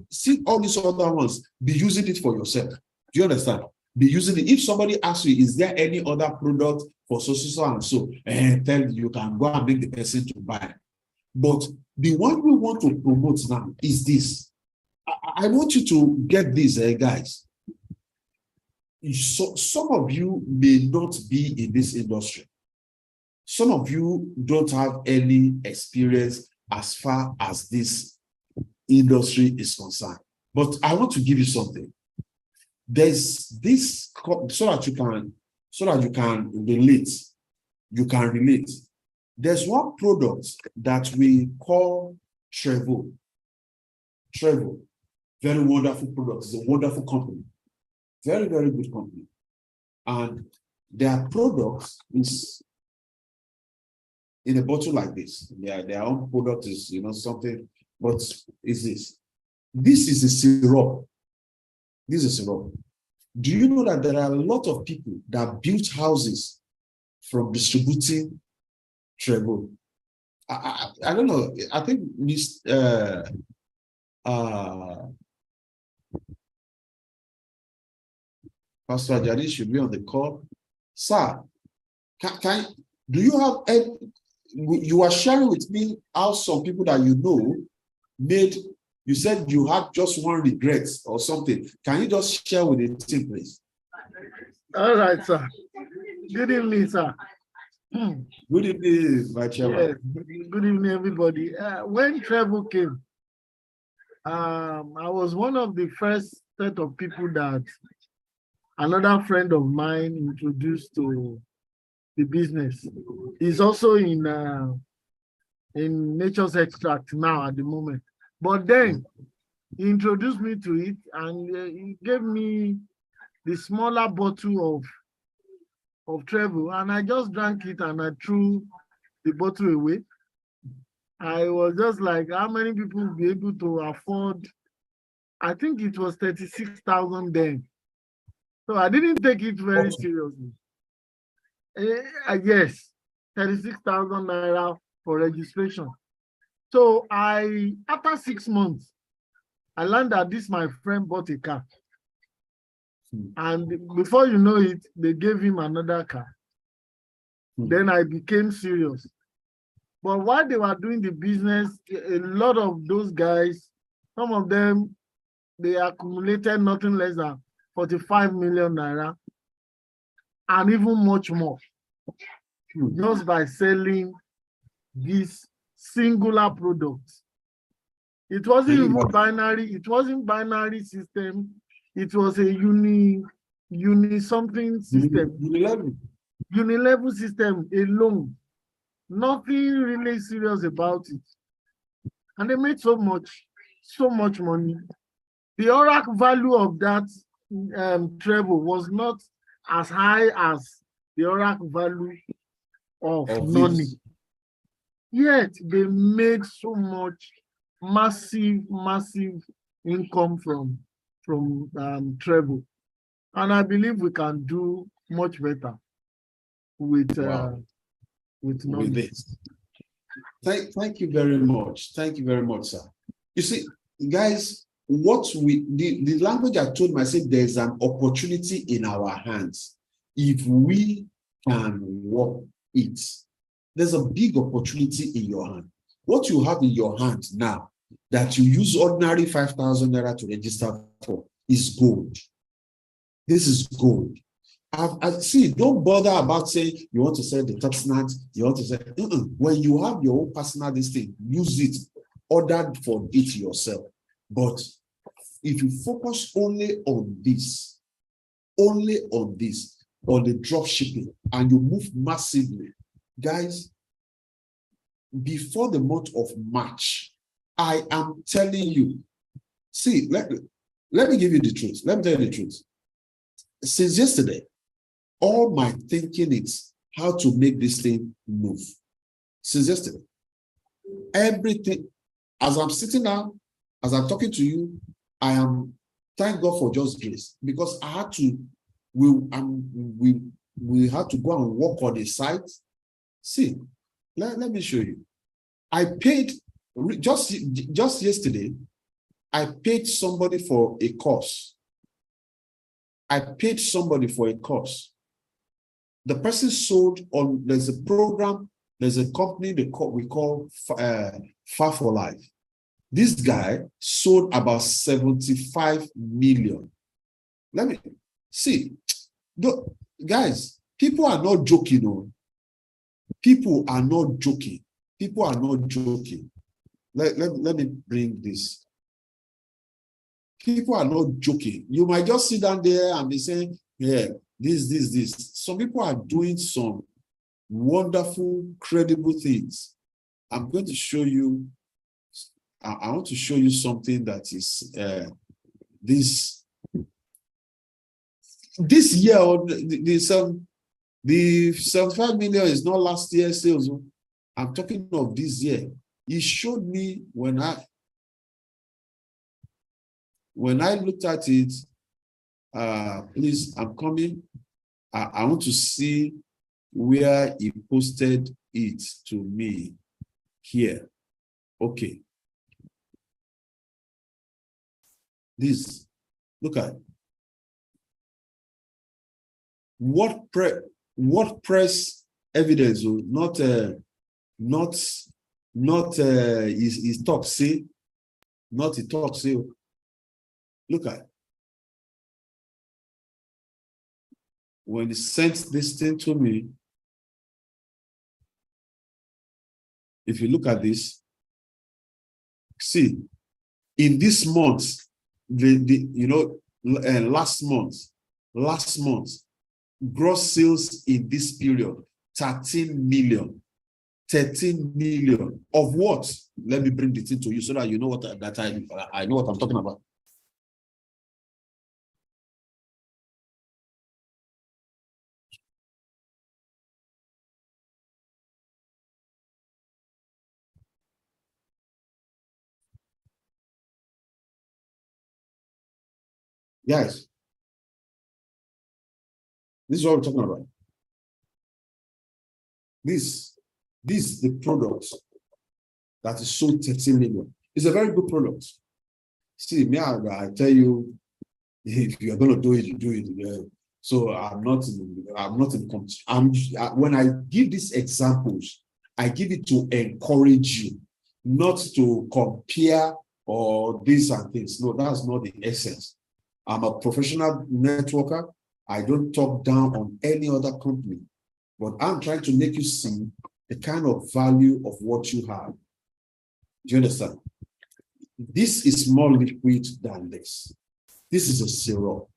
see all these other ones, be using it for yourself. Do you understand? Be using it. If somebody asks you, is there any other product for so and so, tell you can go and make the person to buy. But the one we want to promote now is this. I want you to get this, guys. So, some of you may not be in this industry. Some of you don't have any experience as far as this industry is concerned. But I want to give you something. There's this, so that you can relate. You can relate. There's one product that we call Trevo. Trevo, very wonderful product. It's a wonderful company. Very, very good company. And their products is in a bottle like this. Their own product is, something, but is this. This is a syrup. This is a syrup. Do you know that there are a lot of people that built houses from distributing Trevo? I don't know. I think Pastor Ajadi should be on the call. Sir, do you have any, you are sharing with me how some people that you know made, you said you had just one regret or something. Can you just share with the team, please? All right, sir. Good evening, sir. Good evening, my chairman. Yes. Good evening, everybody. When Trevo came, I was one of the first set of people that another friend of mine introduced to the business. He's also in Nature's Extract now at the moment. But then he introduced me to it, and he gave me the smaller bottle of Trevo, and I just drank it and I threw the bottle away. I was just like, how many people will be able to afford? I think it was 36,000 then. So I didn't take it very seriously. Yes, 36,000 naira for registration. So after 6 months, I learned that this my friend bought a car. And before you know it, they gave him another car. Then I became serious. But while they were doing the business, a lot of those guys, some of them, they accumulated nothing less than 45 million naira and even much more just by selling this singular product. It wasn't even binary, it wasn't binary system, it was a uni something system. Unilevel system alone. Nothing really serious about it. And they made so much money. The Oracle value of that treble was not as high as the Oracle value of Noni. Yet they made so much massive income from treble. And I believe we can do much better with Noni. With this. Thank you very much. Thank you very much, sir. You see, guys, the language I told myself, there's an opportunity in our hands. If we can work it, there's a big opportunity in your hand. What you have in your hand now that you use ordinary 5,000 naira to register for is gold. This is gold. I see, don't bother about saying you want to sell the Topsnat, you want to say, when you have your own personal thing, use it, order for it yourself. But if you focus only on this, on the drop shipping, and you move massively, guys, before the month of March, I am telling you, see, let me give you the truth. Let me tell you the truth. Since yesterday, all my thinking is how to make this thing move. Since yesterday, everything, as I'm sitting down, as I'm talking to you, I am, thank God for just grace, because I had to, we had to go and work on the site. See, let me show you. I paid, just yesterday, I paid somebody for a course. The person sold on, there's a program, there's a company we call Far for Life. This guy sold about 75 million. Let me see. Guys, people are not joking. No. People are not joking. Let me bring this. People are not joking. You might just sit down there and be saying, yeah, this. Some people are doing some wonderful, credible things. I'm going to show you, I want to show you something that is this year, the 75 million is not last year's sales. I'm talking of this year. He showed me when I looked at it, please, I'm coming. I want to see where he posted it to me here. Okay. This, look at WordPress evidence, not his talk, see, not his talk, see. Look at when he sent this thing to me. If you look at this, see, in this month, last month, gross sales in this period, 13 million. 13 million of what? Let me bring the thing to you so that you know what I know what I'm talking about. Guys, this is what we're talking about. This is the product that is sold 13 million. It's a very good product. See, me, I tell you, if you're going to do it, you do it. So I'm not in competition. When I give these examples, I give it to encourage you, not to compare or this and things. No, that's not the essence. I'm a professional networker. I don't talk down on any other company, but I'm trying to make you see the kind of value of what you have. Do you understand? This is more liquid than this. This is a syrup.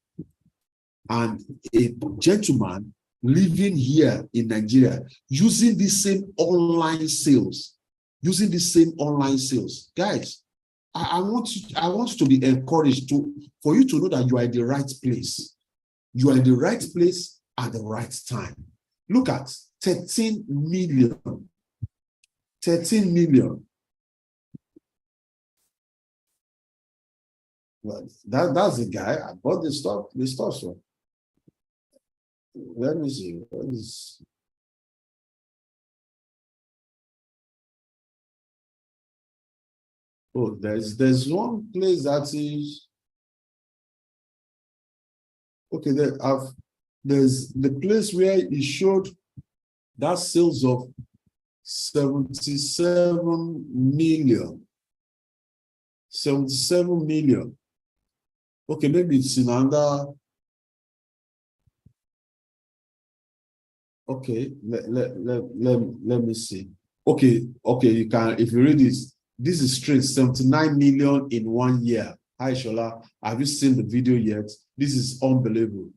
And a gentleman living here in Nigeria using the same online sales, guys, I want you to be encouraged for you to know that you are in the right place. You are in the right place at the right time. Look at 13 million. 13 million. Well, that's the guy. I bought the stuff from. Let me see. What is... Oh, there's one place that is okay. There's the place where he showed that sales of 77 million. 77 million. Okay, maybe it's in under. Okay, let me see. Okay, you can, if you read this is straight 79 million in 1 year. Hi Shola, have you seen the video yet? This is unbelievable.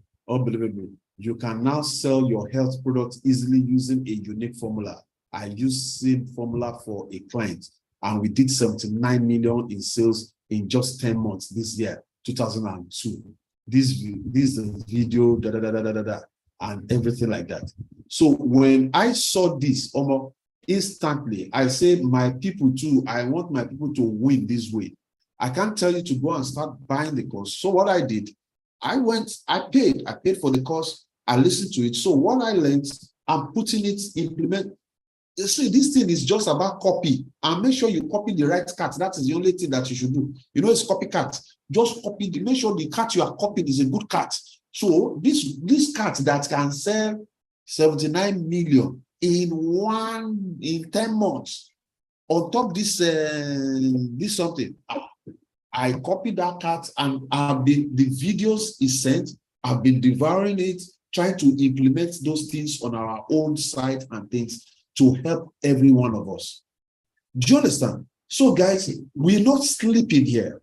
You can now sell your health products easily using a unique formula. I used same formula for a client, and we did 79 million in sales in just 10 months this year, 2002. This video, and everything like that. So when I saw this, almost instantly, I said, my people too, I want my people to win this way. I can't tell you to go and start buying the course. So what I did, I paid for the course, I listened to it. So what I learned, I'm putting it, implement. You see, this thing is just about copy, and make sure you copy the right cat. That is the only thing that you should do. You know, it's copycat. Just copy, make sure the cat you are copying is a good cat. So this cat that can sell 79 million in 10 months, on top this something, I copied that cat, and the videos is sent. I've been devouring it, trying to implement those things on our own site and things to help every one of us. Do you understand? So guys, we're not sleeping here.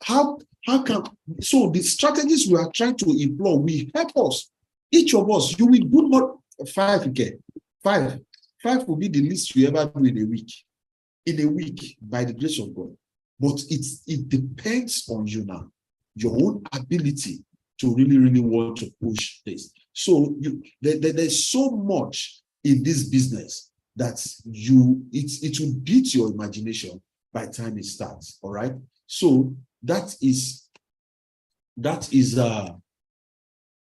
How can, so the strategies we are trying to employ will help us. Each of us, you will do more 5 again. 5 will be the least you ever do in a week. In a week, by the grace of God. But it depends on you now, your own ability to really want to push this. So there's so much in this business that it will beat your imagination by the time it starts. All right. So that is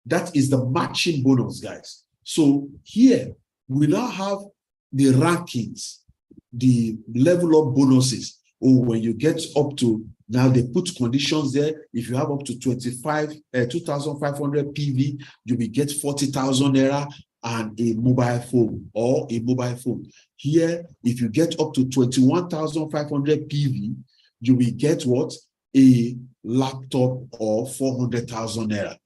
the matching bonus, guys. So here we now have the rankings, the level of bonuses. Or when you get up to, now they put conditions there. If you have up to 2,500 PV, you will get 40,000 naira and a mobile phone or a mobile phone. Here, if you get up to 21,500 PV, you will get what? A laptop or 400,000 naira.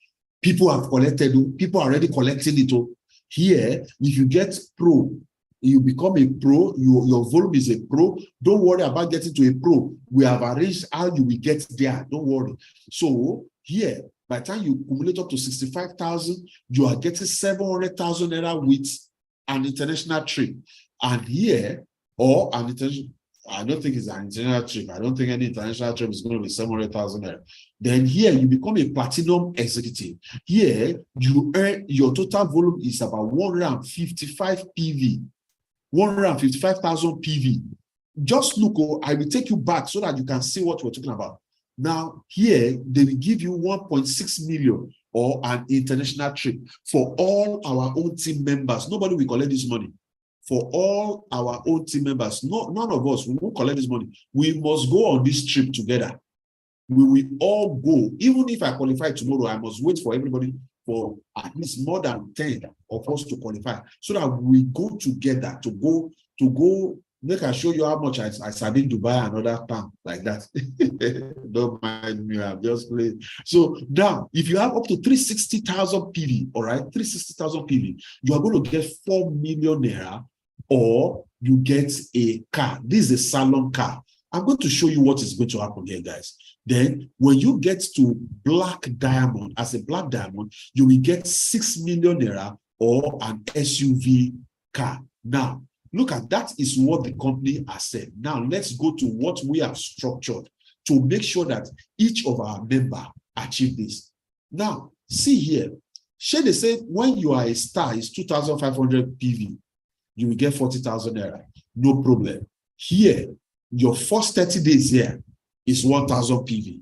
People have collected, people are already collecting it. Here, if you get pro, you become a pro, your volume is a pro. Don't worry about getting to a pro. We have arranged how you will get there. Don't worry. So here, by the time you accumulate up to 65,000, you are getting 700,000 naira with an international trip. And here, or an international, I don't think it's an international trip. I don't think any international trip is going to be 700,000 naira. Then here you become a platinum executive. Here you earn, your total volume is about 155 PV. 155,000 PV. Just look, I will take you back so that you can see what we're talking about. Now, here, they will give you 1.6 million or an international trip for all our own team members. Nobody will collect this money. For all our own team members, none of us will collect this money. We must go on this trip together. We will all go. Even if I qualify tomorrow, I must wait for everybody for at least more than 10 of us to qualify so that we go together to go to go, make I show you how much I started to buy another car like that. Don't mind me, I'm just playing. So now, if you have up to 360,000 PV, all right, 360,000 PV, you are going to get 4 million naira, or you get a car. This is a salon car. I'm going to show you what is going to happen here, guys. Then, when you get to black diamond, as a black diamond, you will get 6 million naira or an SUV car. Now, look at that is what the company has said. Now, let's go to what we have structured to make sure that each of our members achieve this. Now, see here. Shall they say when you are a star, it's 2,500 PV, you will get 40,000 naira. No problem. Here, your first 30 days here is 1,000 PV.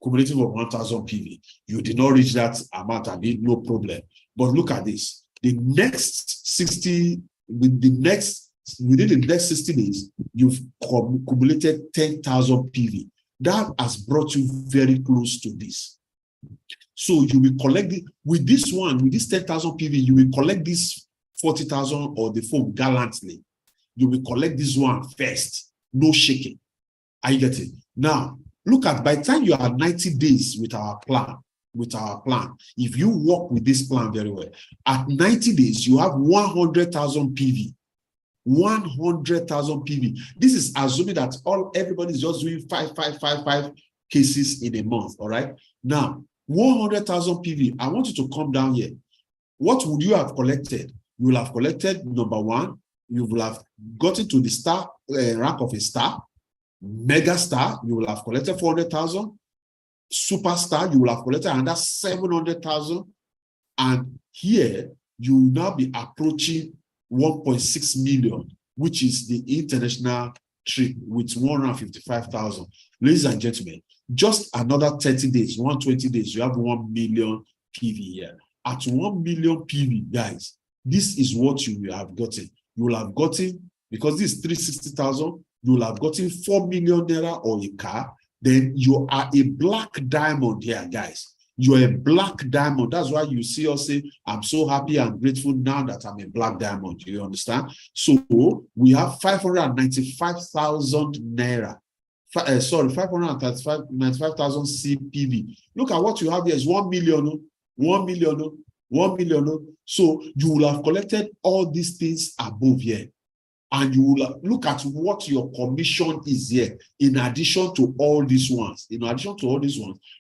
Cumulative of 1,000 PV. You did not reach that amount, I mean, no problem. But look at this. The next 60, within the next 60 days, you've accumulated 10,000 PV. That has brought you very close to this. So you will collect it with this one, with this 10,000 PV, you will collect this 40,000 or the phone gallantly. You will collect this one first. No shaking. I get it. Now, look at, by the time you are 90 days with our plan, if you work with this plan very well, at 90 days, you have 100,000 PV. 100,000 PV. This is assuming that everybody is just doing 5 cases in a month. All right. Now, 100,000 PV. I want you to come down here. What would you have collected? You will have collected, number one, you will have gotten to the star rank of a star. Mega star, you will have collected 400,000. Superstar, you will have collected another 700,000. And here, you will now be approaching 1.6 million, which is the international trip with 155,000. Ladies and gentlemen, just another 30 days, 120 days, you have 1 million PV here. At 1 million PV, guys, this is what you will have gotten. You will have gotten, because this is 360,000, you will have gotten 4 million naira or a car. Then you are a black diamond here, guys. You're a black diamond. That's why you see us say, I'm so happy and grateful now that I'm a black diamond. You understand? So we have 595,000 naira. 595,000 CPV. Look at what you have here is 1 million, 1 million, 1 million. So you will have collected all these things above here. And you will look at what your commission is here. In addition to all these ones,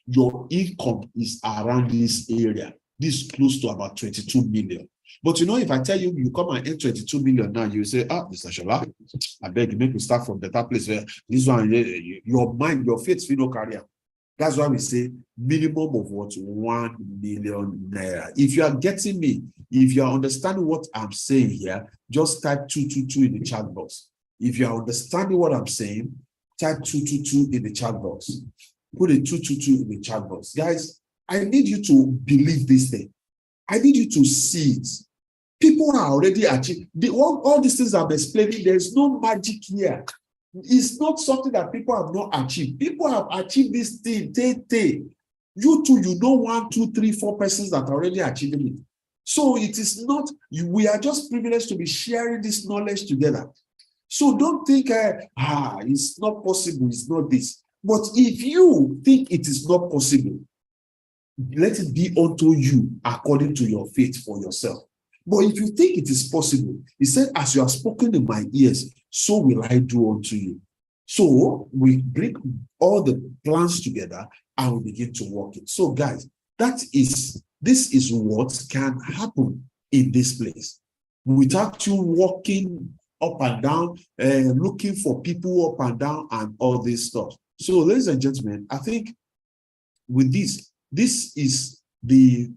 your income is around this area. This is close to about 22 million. But you know, if I tell you, you come and earn 22 million now, you say, Mr. Shola, I beg you, make me start from better place where this one, your mind, your faith, no career. That's why we say minimum of what? 1 million naira. If you are getting me, if you are understanding what I'm saying here, just type 222 in the chat box. If you are understanding what I'm saying, type 222 in the chat box. Put a 222 in the chat box. Guys, I need you to believe this thing. I need you to see it. People are already achieving. All these things I'm explaining, there's no magic here. It's not something that people have not achieved. People have achieved this thing. You too, you know 1, 2, 3, 4 persons that are already achieving it. So it is not, we are just privileged to be sharing this knowledge together. So don't think, it's not possible, it's not this. But if you think it is not possible, let it be unto you according to your faith for yourself. But if you think it is possible, he said, as you have spoken in my ears, so will I do unto you. So we bring all the plans together and we begin to work it. So guys, this is what can happen in this place. Without you walking up and down, looking for people up and down and all this stuff. So ladies and gentlemen, I think with this is the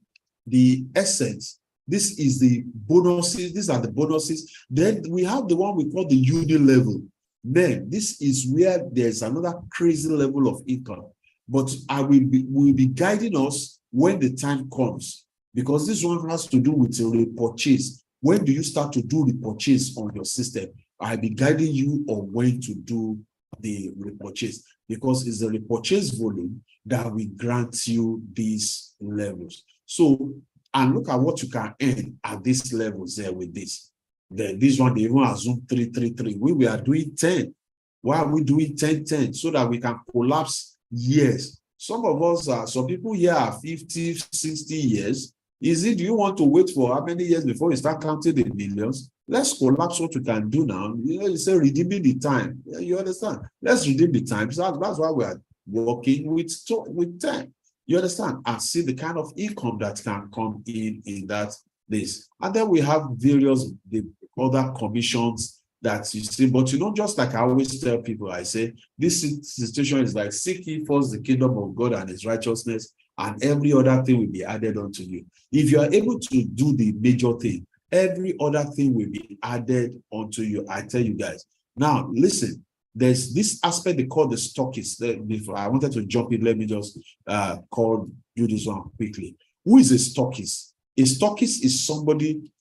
essence. This is the bonuses. These are the bonuses. Then we have the one we call the uni level. Then this is where there's another crazy level of income. But I will be guiding us when the time comes, because this one has to do with a repurchase. When do you start to do repurchase on your system? I'll be guiding you on when to do the repurchase, because it's the repurchase volume that will grant you these levels. So, and look at what you can earn at these levels there with this. Then this one, they even assume 333. We are doing 10. Why are we doing 10? So that we can collapse years. Some of us, some people here are 50, 60 years. Is it, do you want to wait for how many years before you start counting the millions? Let's collapse what we can do now. You say redeeming the time. You understand? Let's redeem the time. So that's why we are working with 10. You understand? And see the kind of income that can come in that place. And then we have various the other commissions that you see, but just like I always tell people, I say this situation is like seek ye first the kingdom of God and his righteousness, and every other thing will be added unto you. If you are able to do the major thing, every other thing will be added unto you. I tell you guys. Now, listen, there's this aspect they call the stockist. Before I wanted to jump in, let me just do this one quickly. Who is a stockist? A stockist is somebody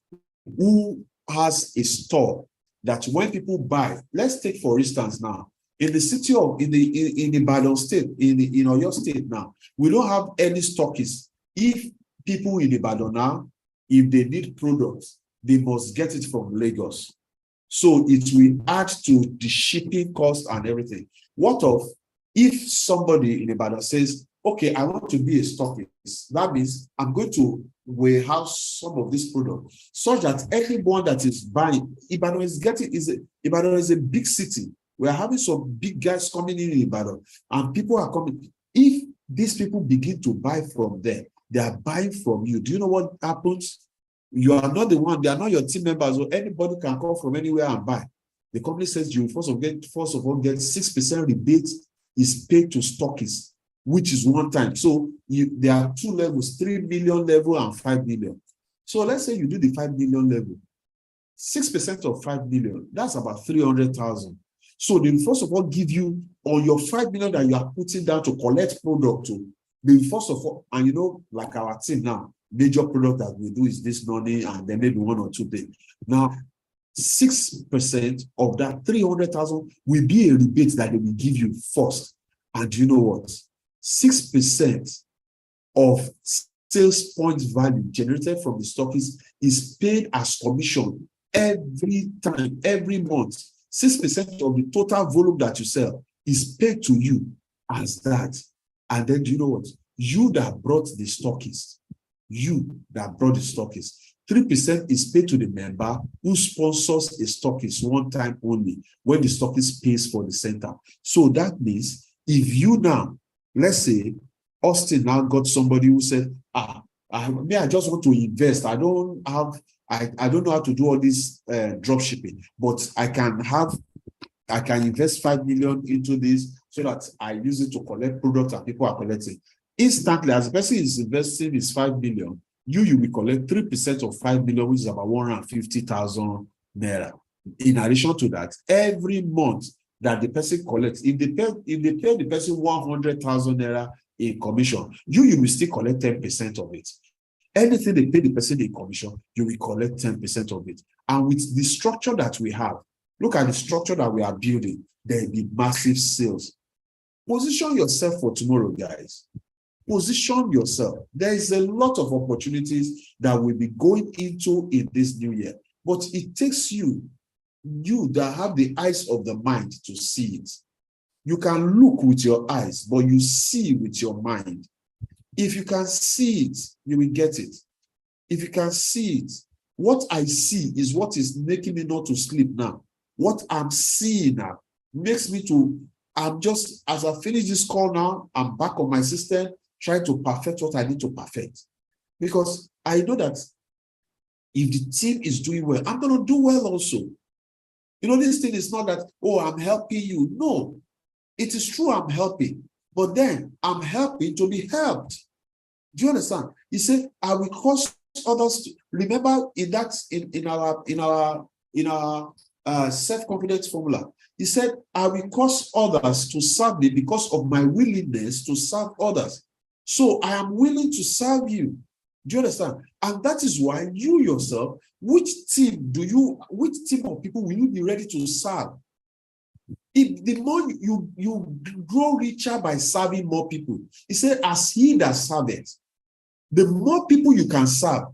who has a store that when people buy, let's take for instance now, in the city of, in the Ibadan state, in Oyo state now, we don't have any stockists. If people in Ibadan now, if they need products, they must get it from Lagos. So it will add to the shipping cost and everything. What of if somebody in Ibadan says, okay, I want to be a stockist. That means I'm going to warehouse some of this product such that everyone that is buying, Ibadan is a big city. We are having some big guys coming in Ibadan, and people are coming. If these people begin to buy from there, they are buying from you. Do you know what happens? You are not the one, they are not your team members, or anybody can come from anywhere and buy. The company says you first of all get 6% rebate is paid to stockists, which is one time. So there are two levels, 3 million level and 5 million. So let's say you do the 5 million level. 6% of 5 million, that's about 300,000. So they first of all give you on your 5 million that you are putting down to collect product to. They first of all, and like our team now, major product that we do is this money, and then maybe one or two things. Now, 6% of that 300,000 will be a rebate that they will give you first. And you know what? 6% of sales points value generated from the stockists is paid as commission every time, every month. 6% of the total volume that you sell is paid to you as that. And then do you know what? You that brought the stockists, 3% is paid to the member who sponsors a stockist one time only when the stockist pays for the center. So that means if you now, let's say Austin now got somebody who said, I just want to invest. I don't know how to do all this drop shipping, but I can invest 5 million into this so that I use it to collect products and people are collecting. Instantly, as the person is investing his 5 million, you will collect 3% of 5 million, which is about 150,000 naira. In addition to that, every month that the person collects, if they pay the person 100,000 naira in commission, you will still collect 10% of it. Anything they pay the person in commission, you will collect 10% of it. And with the structure that we have, look at the structure that we are building, there will be massive sales. Position yourself for tomorrow, guys. Position yourself. There is a lot of opportunities that we'll be going into in this new year, but it takes you that have the eyes of the mind to see it. You can look with your eyes, but you see with your mind. If you can see it, you will get it. If you can see it, what I see is what is making me not to sleep now. What I'm seeing now makes me to, as I finish this call now, I'm back on my system, trying to perfect what I need to perfect. Because I know that if the team is doing well, I'm going to do well also. This thing is not that, oh, I'm helping you. No, it is true I'm helping, but then I'm helping to be helped. Do you understand? He said, I will cause others to, remember in our self-confidence formula, he said, I will cause others to serve me because of my willingness to serve others. So I am willing to serve you. Do you understand? And that is why you yourself, which team of people will you be ready to serve? If the more you grow richer by serving more people, he said, as he that serveth, the more people you can serve,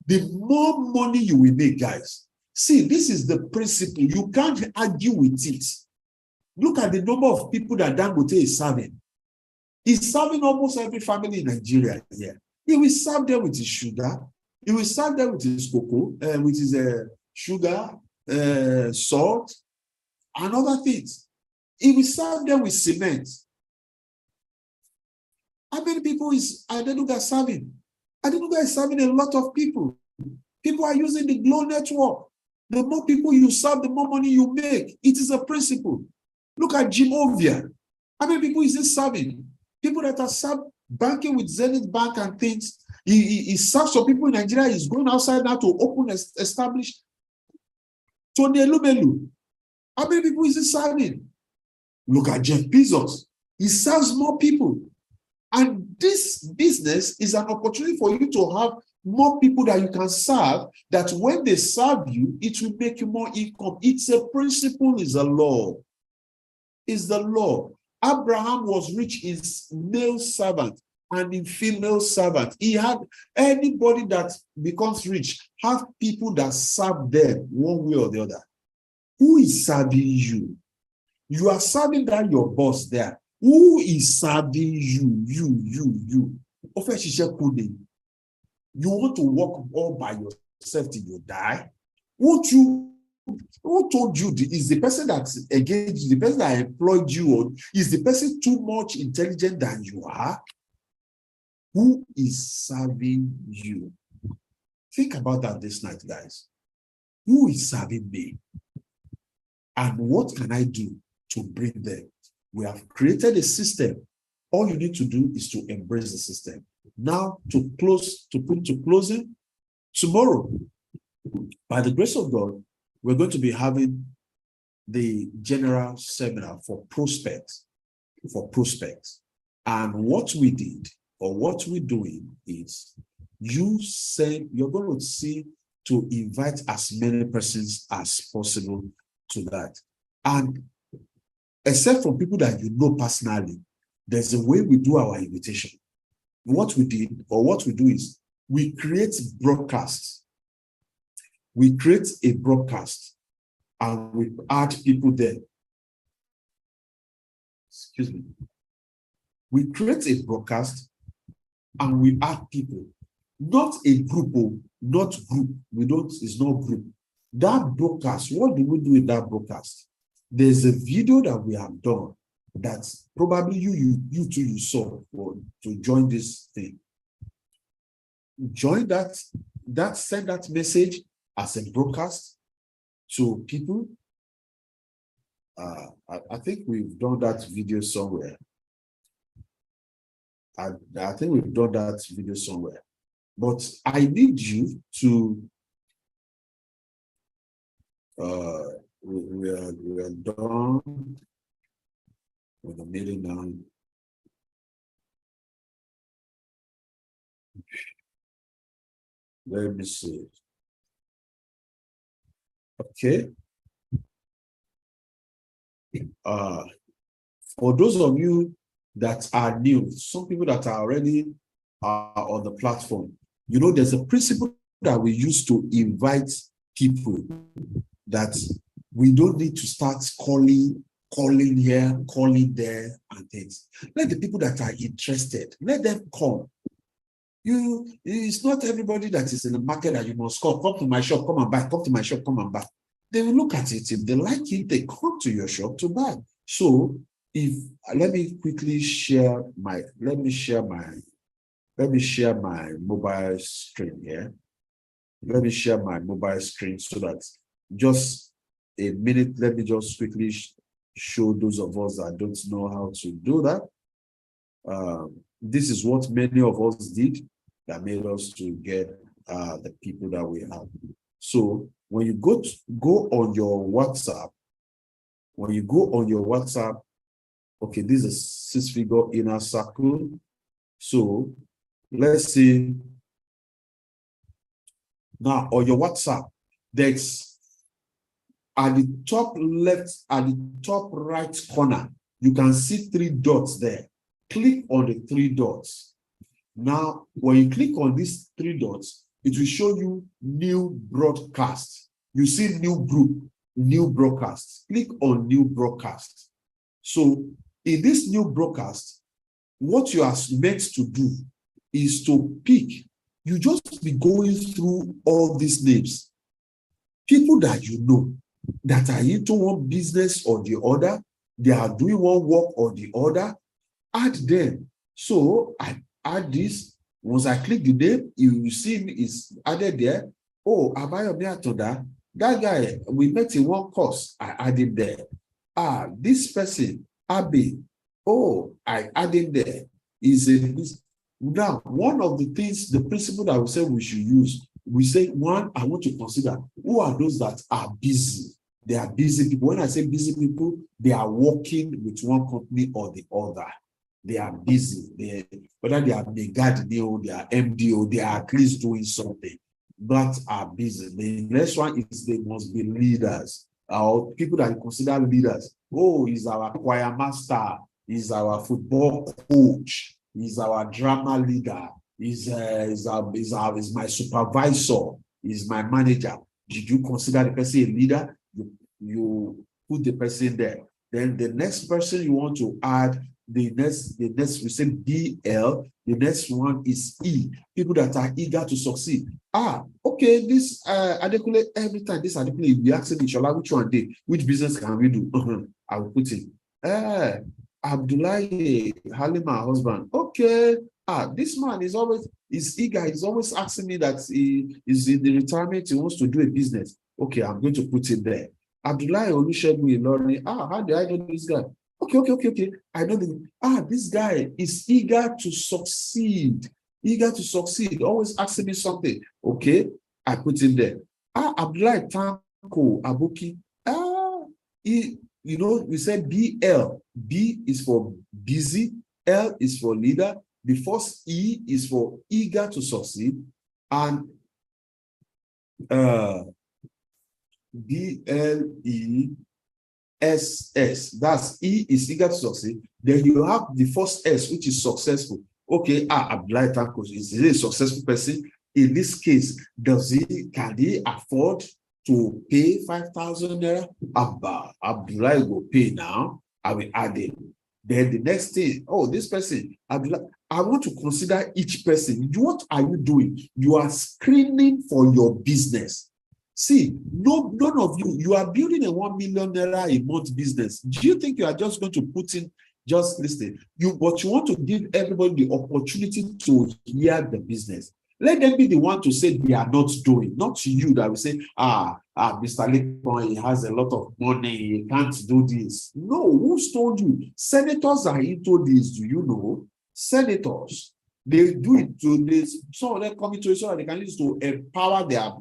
the more money you will make, guys. See, this is the principle. You can't argue with it. Look at the number of people that Dangote is serving. He's serving almost every family in Nigeria here. He will serve them with his sugar. He will serve them with his cocoa, with his sugar, salt, and other things. He will serve them with cement. How many people is Adenuga serving? Adenuga is serving a lot of people. People are using the Glow network. The more people you serve, the more money you make. It is a principle. Look at Jim Ovia. How many people is he serving? People that are served banking with Zenith Bank and things. He serves some people in Nigeria. He's going outside now to open, establish. Tony Elumelu. How many people is he serving? Look at Jeff Bezos. He serves more people. And this business is an opportunity for you to have more people that you can serve, that when they serve you, it will make you more income. It's a principle, it's a law. It's the law. Abraham was rich in male servant and in female servant. He had anybody that becomes rich, have people that serve them one way or the other. Who is serving you? You are serving that your boss there. Who is serving you? You. You want to work all by yourself till you die? Who told you? Is the person that engaged, the person that employed you, or is the person too much intelligent than you are? Who is serving you? Think about that this night, guys. Who is serving me? And what can I do to bring them? We have created a system. All you need to do is to embrace the system. Now, to put to closing, tomorrow, by the grace of God, we're going to be having the general seminar for prospects. And what we did, or what we're doing, is you're going to see to invite as many persons as possible to that. And except from people that you know personally, there's a way we do our invitation. What we did, or what we do, is we create broadcasts. We create a broadcast and we add people there. Excuse me. We create a broadcast and we add people. Not a group, not group. It's not group. That broadcast, what do we do with that broadcast? There's a video that we have done that probably you too you saw to join this thing. Join that, send that message as a broadcast to people. I think we've done that video somewhere. I think we've done that video somewhere. But I need you to we are done with the meeting now. Let me see. Okay. For those of you that are new, some people that are already on the platform, you know, there's a principle that we use to invite people, that we don't need to start calling here, calling there, and things. Let the people that are interested, let them come. It's not everybody that is in the market that you must call. Come to my shop, come and buy. Come to my shop, come and buy. They will look at it. If they like it, they come to your shop to buy. So let me quickly share my mobile screen here. Let me share my mobile screen so that just a minute, let me just quickly show those of us that don't know how to do that. This is what many of us did that made us to get the people that we have. So when you go on your WhatsApp, okay, this is 6-figure inner circle. So let's see. Now on your WhatsApp, there's at the top left, at the top right corner, you can see 3 dots there. Click on the 3 dots. Now, when you click on these 3 dots, it will show you new broadcast. You see new group, new broadcast. Click on new broadcast. So in this new broadcast, what you are meant to do is to pick. You just be going through all these names. People that you know that are into one business or the other, they are doing one work or the other, add them. So I add this. Once I click the name, you see it's added there. Oh, Abayomi Atoda, that guy, we met in one course, I add him there. This person, Abe, oh, I add him there. Now, one of the things, the principle that we say we should use, we say, one, I want to consider who are those that are busy. They are busy people. When I say busy people, they are working with one company or the other. They are busy. Whether they are Megad, they are MDO, they are at least doing something, but are busy. The next one is they must be leaders, or people that you consider leaders. Oh, he's our choir master, he's our football coach, he's our drama leader, he's my supervisor, he's my manager. Did you consider the person a leader? You put the person there. Then the next person you want to add, the next we say BL, the next one is E, people that are eager to succeed. Okay, this Adekunle, every time this Adekunle, you be asking Ishola, which one day, which business can we do? I will put it. Abdullahi, Halima, husband. Okay, this man is eager, he's always asking me that he is in the retirement, he wants to do a business. Okay, I'm going to put it there. Abdullahi Olusegun Ilorin, how do I know this guy? Okay. I know this guy is eager to succeed. Always asking me something. Okay, I put him there. Abdullahi Tanko Abuki. We said BL. B is for busy. L is for leader. The first E is for eager to succeed. And BLESS, that's E is eager to succeed. Then you have the first S, which is successful. Okay, Abdullahi Tanko, is he a successful person? In this case, can he afford to pay 5,000 naira? Abdullahi will pay now. I will add it. Then the next thing, this person, Abdullahi, I want to consider each person. What are you doing? You are screening for your business. See, none of you are building a 1 million naira a month business. Do you think you are just going to put in, just listen? But you want to give everybody the opportunity to hear the business. Let them be the one to say they are not doing, not you that will say, Mr. Lekon, he has a lot of money, he can't do this. No, who's told you? Senators are into this, do you know? Senators, they do it to this. Some of them come into it so that they can use to empower their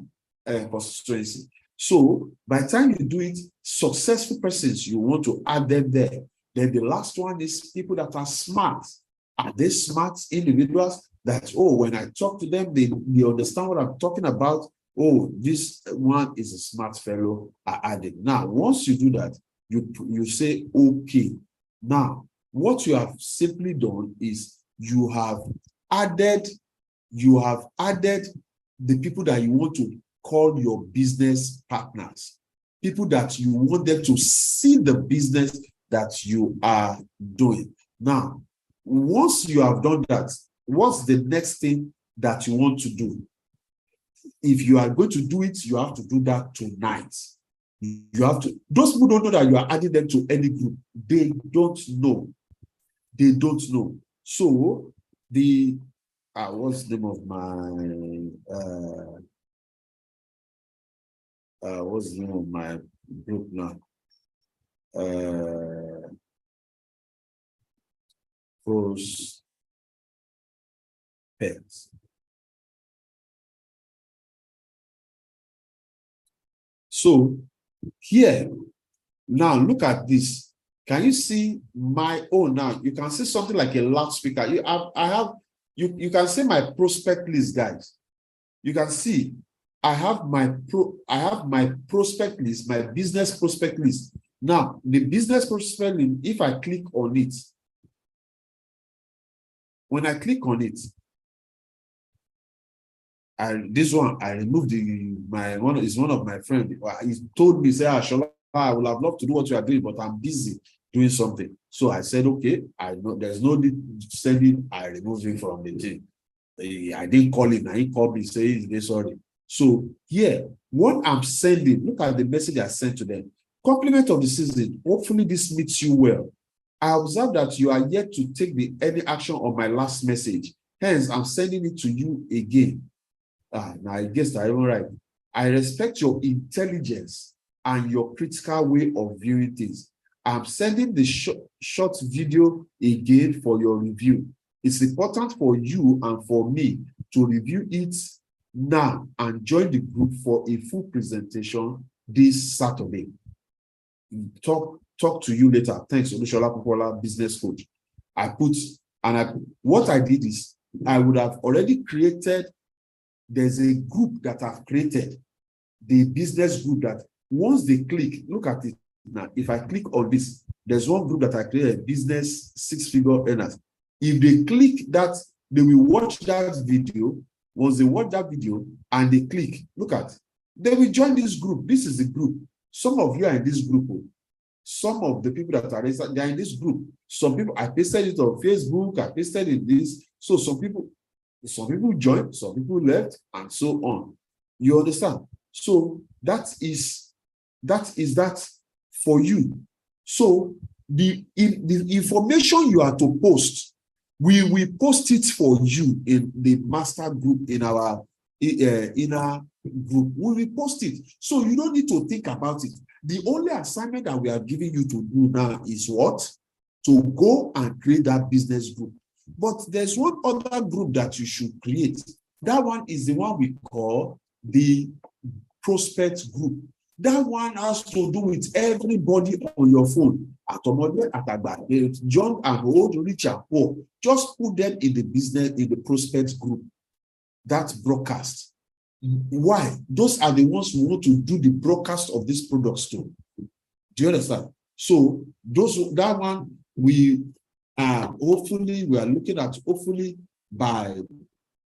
constituency. So by the time you do it, successful persons, you want to add them there. Then the last one is people that are smart. Are they smart individuals that, when I talk to them, they understand what I'm talking about? This one is a smart fellow, I add it. Now, once you do that, you say, okay. Now, what you have simply done is you have added the people that you want to call your business partners, people that you want them to see the business that you are doing. Now, once you have done that, what's the next thing that you want to do? If you are going to do it, you have to do that tonight. You have to, those people don't know that you are adding them to any group. They don't know. So what's the name of my what's the name of my group now? Prospect. So here, now look at this. Can you see my own now? You can see something like a loudspeaker. You can see my prospect list, guys. You can see I have my prospect list, my business prospect list. Now, the business prospect list, if I click on it, when I click on it, This one, I removed is one of my friends. He told me, say, Shola, I would have loved to do what you are doing, but I'm busy doing something. So I said, okay, I know there's no need to send him. I removed him from the team. I didn't call him. He called me, say he's sorry. So here, what I'm sending, look at the message I sent to them. Compliment of the season. Hopefully this meets you well. I observe that you are yet to take any action on my last message. Hence, I'm sending it to you again. Now I guess I even right. I respect your intelligence and your critical way of viewing things. I'm sending the short video again for your review. It's important for you and for me to review it now and join the group for a full presentation this Saturday. Talk to you later. Thanks, Olushola Popola, business coach. What I did is I would have already created. There's a group that I've created, the business group that once they click, look at it now. If I click on this, there's one group that I created, business six-figure earners. If they click that, they will watch that video. Once they watch that video and they click, look at, they will join this group. This is the group. Some of you are in this group. Some of the people that are registered, they are in this group. Some people, I pasted it on Facebook, I pasted in this. So some people joined, some people left, and so on. You understand? So that is that for you. So the information you are to post, we will post it for you in the master group, in our inner group. We will post it. So you don't need to think about it. The only assignment that we are giving you to do now is what? To go and create that business group. But there's one other group that you should create. That one is the one we call the prospect group. That one has to do with everybody on your phone. Young and old, rich and poor. Just put them in the prospect group. That broadcast. Why? Those are the ones who want to do the broadcast of these products too. Do you understand? So that one hopefully we are looking at by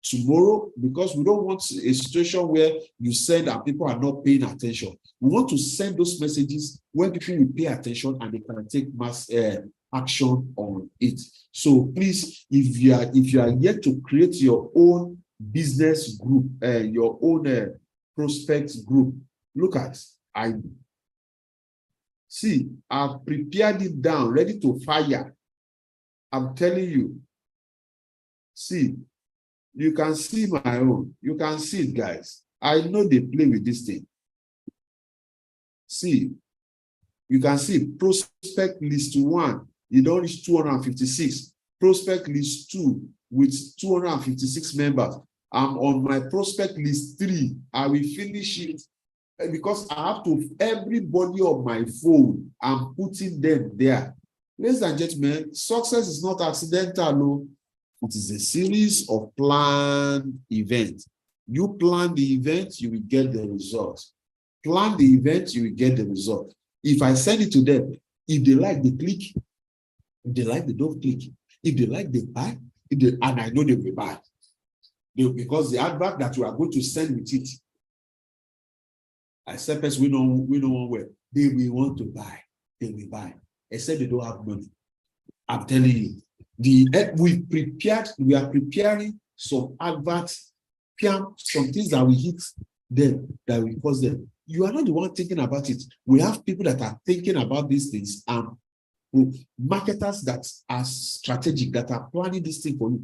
tomorrow, because we don't want a situation where you send and people are not paying attention. We want to send those messages where people will pay attention and they can take mass action on it. So please, if you are yet to create your own business group, your own prospect group, look at, I've prepared it down, ready to fire. I'm telling you. See, you can see my own. You can see it, guys. I know they play with this thing. See, you can see prospect list 1, you don't reach 256. Prospect list 2 with 256 members. I'm on my prospect list 3. I will finish it because I have to, everybody on my phone, I'm putting them there. Ladies and gentlemen, success is not accidental, no. It is a series of planned events. You plan the event, you will get the result. Plan the event, you will get the result. If I send it to them, if they like, they click. If they like, they don't click. If they like, they buy. And I know they will buy. Because the advert that you are going to send with it, except we know where they will want to buy. They will buy. Except they don't have money. I'm telling you. We are preparing some adverts, some things that we hit them, that will cause them. You are not the one thinking about it. We have people that are thinking about these things, and marketers that are strategic, that are planning this thing for you.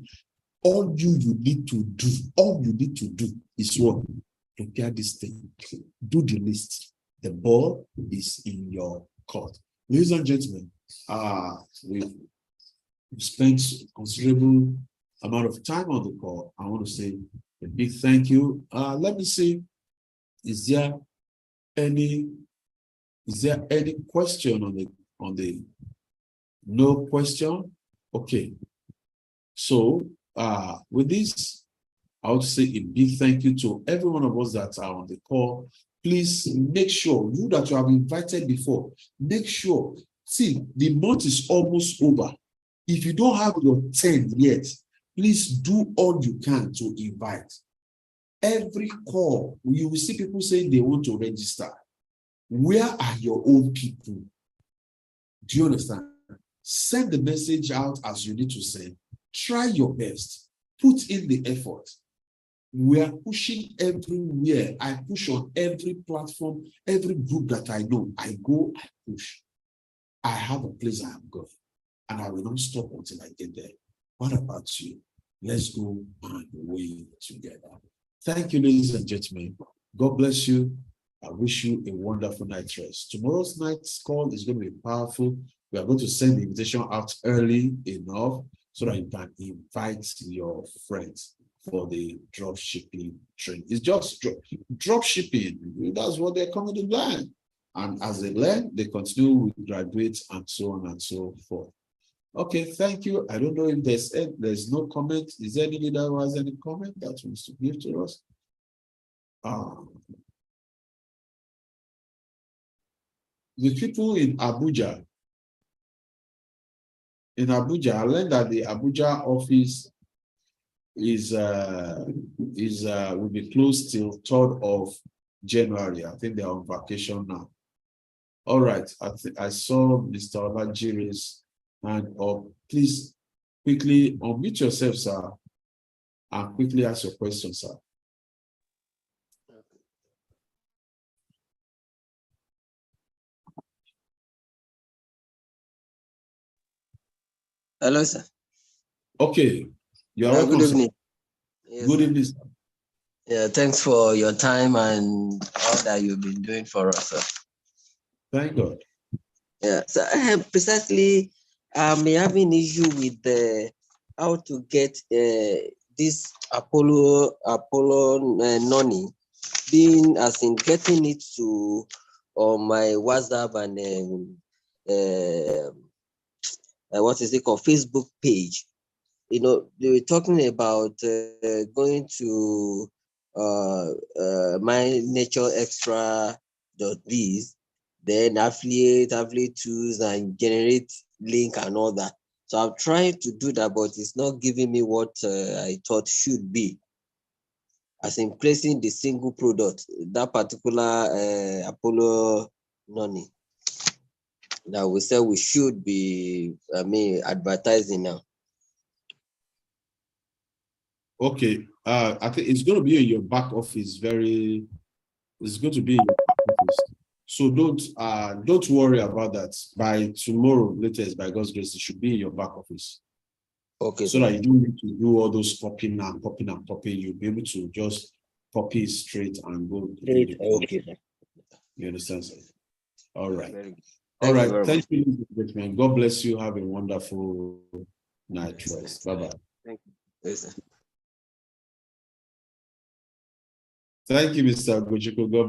All you need to do is what? Prepare this thing. Do the list. The ball is in your court. Ladies and gentlemen, we've spent considerable amount of time on the call. I want to say a big thank you. Let me see, is there any question on the no question? Okay. So with this, I would say a big thank you to every one of us that are on the call. Please make sure, you that you have invited before, make sure, see, the month is almost over. If you don't have your 10 yet, please do all you can to invite. Every call, you will see people saying they want to register. Where are your own people? Do you understand? Send the message out as you need to send. Try your best. Put in the effort. We are pushing everywhere. I push on every platform, every group that I know. I go, I push. I have a place I am going, and I will not stop until I get there. What about you? Let's go and win together. Thank you, ladies and gentlemen. God bless you. I wish you a wonderful night rest. Tomorrow's night's call is going to be powerful. We are going to send the invitation out early enough so that you can invite your friends for the drop shipping training. It's just drop shipping. That's what they're coming to learn. And as they learn, they continue with graduates and so on and so forth. Okay, thank you. I don't know if there's no comment. Is there anybody that has any comment that wants to give to us? The people in Abuja, I learned that the Abuja office will be closed till 3rd of January. I think they're on vacation now. All right, I saw Mr. Olajiri's hand up. Please quickly unmute yourself, sir, and quickly ask your question, sir. Hello, sir. Okay, you are welcome. Good evening. Yes, good evening, sir. Yeah, thanks for your time and all that you've been doing for us, sir. Thank God. Yeah, so I have precisely having issue with how to get this Apollo Noni, being as in getting it to on my WhatsApp and what is it called, Facebook page. You know, they were talking about going to my nature extra.biz, then affiliate tools and generate link and all that. So I'm trying to do that, but it's not giving me what I thought should be. As in placing the single product, that particular Apollo Noni that we said we should be, advertising now. Okay, I think it's going to be in your back office. It's going to be in your back office. So don't worry about that. By tomorrow, latest, by God's grace, it should be in your back office. Okay. So that you don't need to do all those popping. You'll be able to just copy straight and go. Straight. Okay. You understand, sir? All right. All right. Thank you, man. God bless you. Have a wonderful night rest. Bye-bye. Thank you. Yes, sir. Thank you, Mr. Gochiko. God bless.